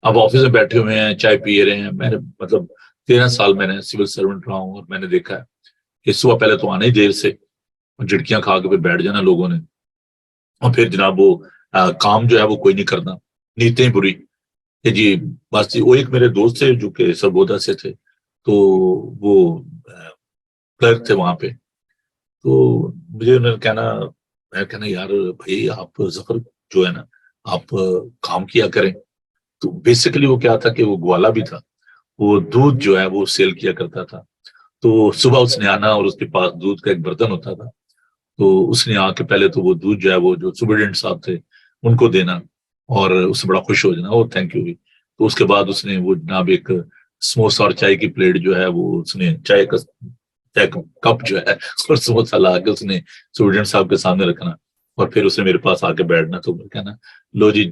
Speaker 1: اب آفس میں بیٹھے ہوئے ہیں, چائے پی رہے ہیں. میں نے مطلب 13 سال میں نے سول سرونٹ رہا ہوں اور میں نے دیکھا ہے کہ صبح پہلے تو آنا ہی دیر سے, جھڑکیاں کھا کے پھر بیٹھ جانا لوگوں نے, اور پھر جناب وہ کام جو ہے وہ کوئی نہیں کرنا, نیتیں بری کہ جی بس. وہ ایک میرے دوست تھے جو کہ سربودا سے تھے, تو وہ کلرک تھے وہاں پہ, تو مجھے انہوں نے کہنا, میں کہنا یار بھائی آپ ظفر جو ہے نا آپ کام کیا کریں. تو بیسیکلی وہ کیا تھا کہ وہ گوالا بھی تھا, وہ دودھ جو ہے وہ سیل کیا کرتا تھا. تو صبح اس نے آنا اور اس کے پاس دودھ کا ایک برتن ہوتا تھا، تو اس نے آ کے پہلے تو وہ دودھ جو ہے وہ جو سپرڈینٹ صاحب تھے ان کو دینا اور اس سے بڑا خوش ہو جانا، او تھینک یو. تو اس کے بعد اس نے وہ جناب ایک سموسا اور چائے کی پلیٹ جو ہے وہ اس نے چائے کا کپ جو ہے اور سموسا لا کے اس نے سپرڈینٹ صاحب کے سامنے رکھنا اور پھر اس نے میرے پاس آ کے بیٹھنا. تو کہنا لو جی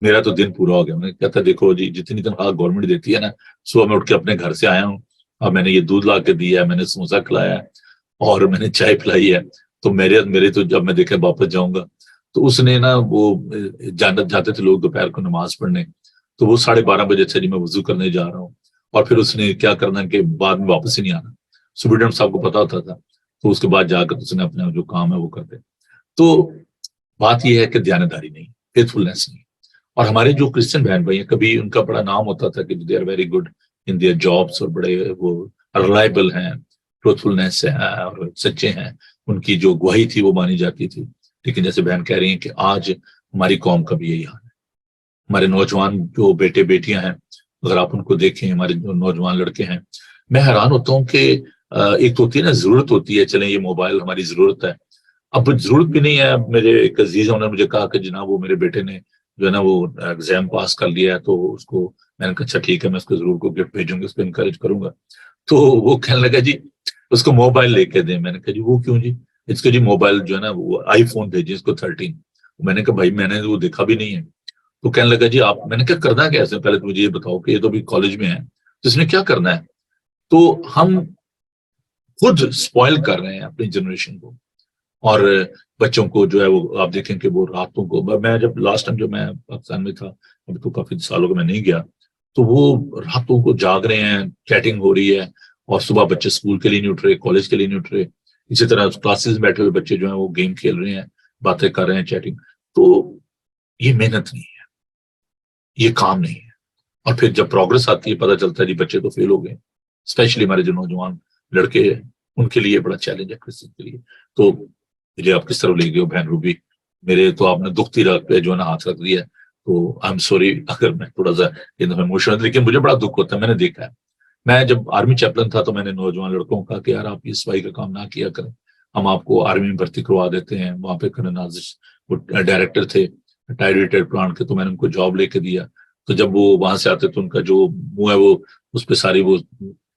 Speaker 1: میرا تو دن پورا ہو گیا. میں کہتا دیکھو جی جتنی تنخواہ گورنمنٹ دیتی ہے نا، صبح میں اٹھ کے اپنے گھر سے آیا ہوں اور میں نے یہ دودھ لا کے دیا ہے، میں نے سموسا کھلایا ہے اور میں نے چائے پلائی ہے، تو میرے تو جب میں دیکھے واپس جاؤں گا. تو اس نے نا وہ جاتے تھے لوگ دوپہر کو نماز پڑھنے، تو وہ 12:30 بجے سے جی میں وضو کرنے جا رہا ہوں، اور پھر اس نے کیا کرنا کہ بعد میں واپس ہی نہیں آنا. سپرڈینٹ صاحب کو پتا ہوتا تھا، تو اس کے بعد جا کر اس نے اپنا جو کام ہے وہ کرتے. تو بات یہ ہے کہ دیانتداری نہیں، فیتھفلنس نہیں. اور ہمارے جو کرسچن بہن بھائی ہیں، کبھی ان کا بڑا نام ہوتا تھا کہ they are very good in their jobs, اور بڑے وہ ریلائبل ہیں، ٹروتھفلنس ہے اور سچے ہیں، ان کی جو گواہی تھی وہ مانی جاتی تھی. لیکن جیسے بہن کہہ رہی ہیں کہ آج ہماری قوم کا بھی یہی حال ہے. ہمارے نوجوان جو بیٹے بیٹیاں ہیں، اگر آپ ان کو دیکھیں، ہمارے جو نوجوان لڑکے ہیں، میں حیران ہوتا ہوں کہ ایک تو ہوتی ہے نا ضرورت ہوتی ہے، چلیں یہ موبائل ہماری ضرورت ہے، اب ضرورت بھی نہیں ہے. میرے ایک عزیز انہوں نے مجھے کہا کہ جناب وہ میرے بیٹے نے جو ہے نا وہ ایگزام پاس کر لیا ہے، تو اس کو میں نے کہا اچھا ٹھیک ہے، میں اس کو ضرور کو گفٹ بھیجوں گا، اس کو انکریج کروں گا. تو وہ کہنے لگا جی اس کو موبائل لے کے دیں. میں نے کہا جی وہ کیوں جی؟ اس کو جی موبائل جو ہے نا وہ آئی فون بھیجیں اس کو 13. میں نے کہا بھائی میں نے وہ دیکھا بھی نہیں ہے. تو کہنے لگا جی آپ، میں نے کہا کرنا کیا ہے؟ پہلے تو مجھے یہ بتاؤ کہ یہ تو بھی کالج میں ہے، تو اس نے کیا کرنا ہے؟ تو ہم خود اسپوائل کر رہے ہیں اپنی جنریشن کو. اور بچوں کو جو ہے وہ آپ دیکھیں کہ وہ راتوں کو، میں جب لاسٹ ٹائم جب میں پاکستان میں تھا، ابھی تو کافی سالوں کو میں نہیں گیا، تو وہ راتوں کو جاگ رہے ہیں، چیٹنگ ہو رہی ہے، اور صبح بچے اسکول کے لیے نہیں اٹھ رہے، کالج کے لیے نہیں اٹھ رہے. اسی طرح کلاسز میں بیٹھے ہوئے بچے جو ہیں وہ گیم کھیل رہے ہیں، باتیں کر رہے ہیں، چیٹنگ. تو یہ محنت نہیں ہے، یہ کام نہیں ہے. اور پھر جب پروگرس آتی ہے پتہ چلتا ہے جی بچے تو فیل ہو گئے. اسپیشلی ہمارے جو نوجوان لڑکے ہیں ان کے لیے بڑا چیلنج ہے کرسچن کے لیے. تو مجھے آپ کس طرح لے گئے ہو بہن روبی؟ میرے تو آپ نے دکھتی رکھ پہ جو ہے نا ہاتھ رکھ دیا ہے، تو آئی ایم سوری اگر میں تھوڑا سا ایموشنل، لیکن مجھے بڑا دکھ ہوتا ہے. میں نے دیکھا ہے، میں جب آرمی چیپلن تھا تو میں نے نوجوان لڑکوں کو کہا کہ یار آپ یہ صفائی کا کام نہ کیا کریں، ہم آپ کو آرمی میں بھرتی کروا دیتے ہیں. وہاں پہ کرنل نازش وہ ڈائریکٹر تھے ٹائریٹیڈ پلانٹ کے، تو میں نے ان کو جاب لے کے دیا. تو جب وہ وہاں سے آتے تو ان کا جو منہ ہے وہ اس پہ ساری وہ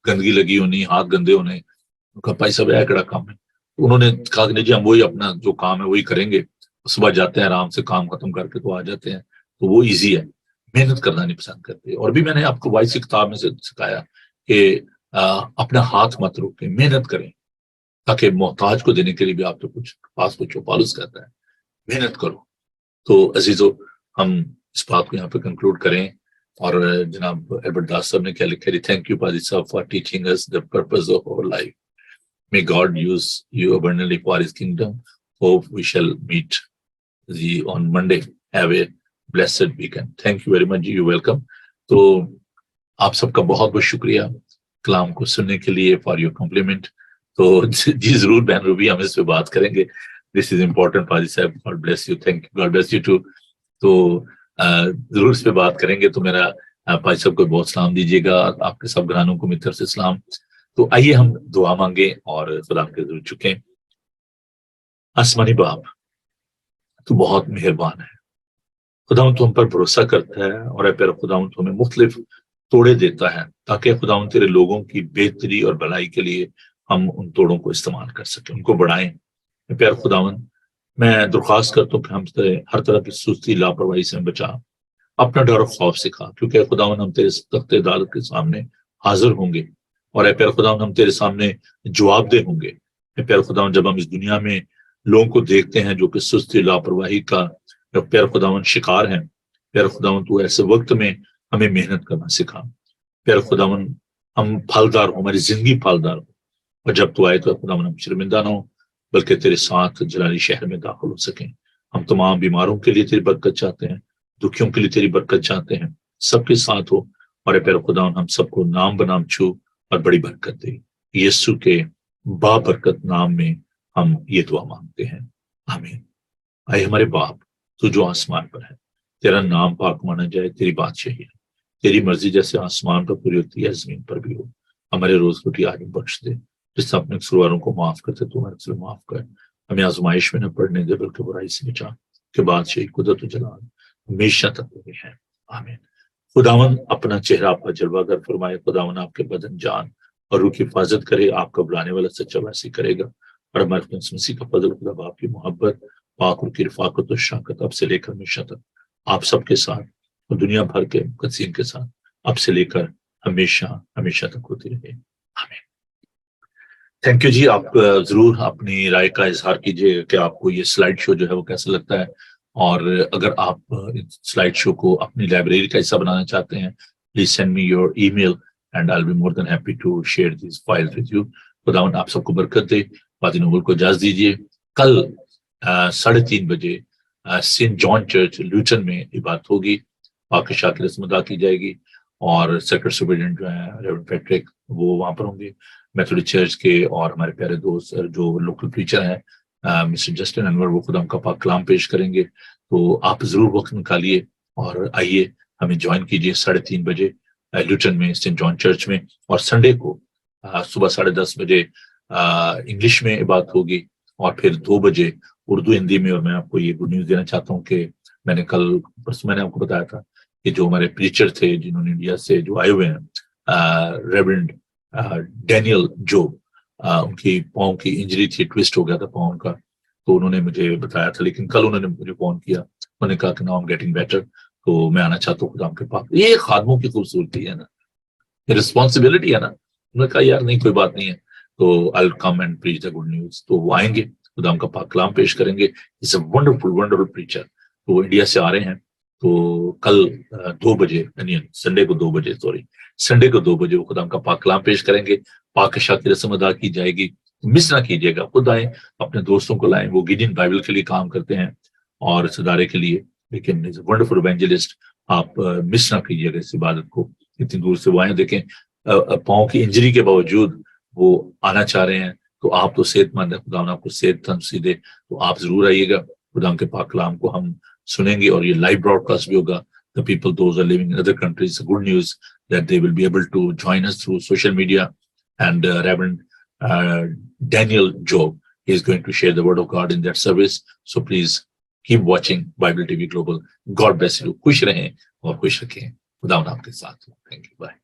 Speaker 1: گندگی لگی ہونی، ہاتھ گندے ہونے. ان کا بھائی صاحب ہے کڑا کام ہے. انہوں نے کہا کہ جی ہم وہی اپنا جو کام ہے وہی کریں گے. صبح جاتے ہیں آرام سے کام ختم کر کے تو آ جاتے ہیں، تو وہ ایزی ہے. محنت کرنا نہیں پسند کرتے. اور بھی میں نے آپ کو وائس کی کتاب میں سے سکھایا کہ اپنا ہاتھ مت روکیں، محنت کریں، تاکہ محتاج کو دینے کے لیے بھی آپ تو کچھ پاس کچھ پالوس کرتا ہے. محنت کرو. تو عزیزو ہم اس بات کو یہاں پہ کنکلوڈ کریں. اور جناب البرٹ داس صاحب نے کیا لکھا ہے؟ تھینک یو پادری صاحب for teaching us the purpose of our life. May God use you abundantly for his kingdom. Hope we shall meet on Monday. Have a blessed weekend. Thank you very much. You welcome. تو آپ سب کا بہت بہت شکریہ کلام کو سننے کے لیے، فار یور کمپلیمنٹ. تو جی ضرور بہن روبی ہم اس پہ بات کریں گے. دس از امپورٹنٹ پادری صاحب. God bless you. Thank you. God bless you too. تو ضرور اس پہ بات کریں گے. تو میرا پادری صاحب کو بہت سلام دیجیے گا، آپ کے سب گھرانوں کو میری طرف سے سلام. تو آئیے ہم دعا مانگیں اور خدا کے ضرور چکیں. آسمانی باپ تو بہت مہربان ہے. خداوند تو ہم پر بھروسہ کرتا ہے، اور اے پیر خداوند تو ہمیں مختلف توڑے دیتا ہے تاکہ خداوند تیرے لوگوں کی بہتری اور بھلائی کے لیے ہم ان توڑوں کو استعمال کر سکیں، ان کو بڑھائیں. اے پیر خداوند میں درخواست کرتا ہوں کہ ہم سے ہر طرح کی سستی لاپرواہی سے بچا، اپنا ڈر و خوف سکھا، کیونکہ خداوند ہم تیرے تخت عدالت کے سامنے حاضر ہوں گے، اور اے پیر خداوند ہم تیرے سامنے جواب دہ ہوں گے. اے پیر خداوند جب ہم اس دنیا میں لوگوں کو دیکھتے ہیں جو کہ سستی لاپرواہی کا پیر خداوند شکار ہیں، پیر خداوند تو ایسے وقت میں ہمیں محنت کرنا سکھا. پیر خداوند ہم پھلدار ہوں، ہماری زندگی پھلدار ہو، اور جب تو آئے تو خداوند ہم شرمندہ نہ ہو بلکہ تیرے ساتھ جلالی شہر میں داخل ہو سکیں. ہم تمام بیماروں کے لیے تیری برکت چاہتے ہیں، دکھیوں کے لیے تیری برکت چاہتے ہیں. سب کے ساتھ ہو، اور پیر خداوند ہم سب کو نام بنام چھو اور بڑی برکت دے. یسوع کے بابرکت نام میں ہم یہ دعا مانگتے ہیں، آمین. اے ہمارے باپ تو جو آسمان پر ہے، تیرا نام پاک مانا جائے، تیری بادشاہی ہے، تیری مرضی جیسے آسمان پر پوری ہوتی ہے زمین پر بھی ہو. ہمارے روز روٹی آج بخش دے، جس سے اپنے قصورواروں کو معاف کرتے تو ہمارے قصور معاف کر، ہمیں آزمائش میں نہ پڑنے دے بلکہ برائی سے بچا، کے بعد شہید قدرت و جلال ہمیشہ تک ہوئے ہیں، آمین۔ خداون اپنا چہرہ آپ کا جلوہ گر فرمائے، خداون آپ کے بدن جان اور روح کی حفاظت کرے، آپ کا بلانے والا سچا ویسی کرے گا، اور ہمارے مسیح کا فضل، خدا باپ کی محبت، پاک اور کی رفاقت و شفقت اب سے لے کر ہمیشہ تک آپ سب کے ساتھ اور دنیا بھر کے مقدسین کے ساتھ اب سے لے کر ہمیشہ ہمیشہ تک ہوتی رہے، آمین۔ تھینک یو جی، آپ ضرور اپنی رائے کا اظہار کیجیے کہ آپ کو یہ سلائیڈ شو جو ہے وہ کیسا لگتا ہے، اور اگر آپ سلائیڈ شو کو اپنی لائبریری کا حصہ بنانا چاہتے ہیں، please send me your email and I will be more than happy to share these files with you. خداوند آپ سب کو برکت دے، فادر نوبل کو اجازت دیجیے، کل 3:30 بجے سینٹ جان چرچ لوٹن میں عبادت ہوگی، پاک شاہ کی رسم ادا کی جائے گی، اور سیکرٹری سپرنٹینڈنٹ جو ہیں ریورنڈ پیٹرک وہ وہاں پر ہوں گے، میتھوڈسٹ چرچ کے اور ہمارے پیارے دوست جو لوکل پریچر ہیں مسٹر جسٹن انور، وہ خدا کا پاک کلام پیش کریں گے، تو آپ ضرور وقت نکالیے اور آئیے، ہمیں جوائن کیجیے 3:30 بجے لوٹن میں سینٹ جان چرچ میں، اور سنڈے کو صبح 10:30 بجے انگلش میں عبادت ہوگی، اور پھر 2 بجے اردو ہندی میں۔ اور میں آپ کو یہ گڈ نیوز دینا چاہتا ہوں کہ میں نے کل میں نے آپ کو بتایا تھا کہ جو ہمارے پریچر تھے جنہوں نے انڈیا سے جو آئے ہوئے ہیں، ریورنڈ ڈینیل جو ان کی پاؤں کی انجری تھی، ٹوسٹ ہو گیا تھا پاؤں کا، تو انہوں نے مجھے بتایا تھا، لیکن کل انہوں نے مجھے فون کیا، انہوں نے کہا کہ ناؤ ایم گیٹنگ بیٹر، تو میں آنا چاہتا ہوں خدا کے پاس۔ یہ خادموں کی خوبصورتی ہے نا، یہ رسپانسبلٹی ہے نا۔ انہوں نے کہا یار نہیں کوئی بات نہیں ہے، تو I'll come and preach the good news، تو وہ آئیں گے، خدا کا پاک کلام پیش کریں گے۔ He's a wonderful preacher، تو وہ انڈیا سے آ رہے ہیں، تو کل 2 بجے، سنڈے کو 2 بجے، سنڈے کو 2 بجے وہ خدا کا پاک کلام پیش کریں گے، پاک شاہ کی رسم ادا کی جائے گی، مس نہ کیجیے گا، خود آئیں، اپنے دوستوں کو لائیں، وہ گیڈین بائبل کے لیے کام کرتے ہیں اور اس ادارے کے لیے، لیکن ونڈرفل ایونجلسٹ، آپ مس نہ کیجیے گا اس عبادت کو، اتنی دور سے وہ آئیں۔ دیکھیں پاؤں کی انجری کے باوجود وہ آنا چاہ رہے ہیں، تو آپ تو صحت مند ہے، خدا نے آپ کو صحت تندرستی دے، تو آپ ضرور آئیے گا، خدا کے پاک کلام کو ہم سنیں گے، اور یہ لائیو براڈ کاسٹ بھی ہوگا۔ The people, those are living in other countries, the good news that they will be able to join us through social media, and Reverend Daniel Job is going to share the word of God in that service. So please keep watching Bible TV Global. God bless you. خوش رہیں اور خوش رکھیں، خدا آپ کے ساتھ۔ Thank you. Bye.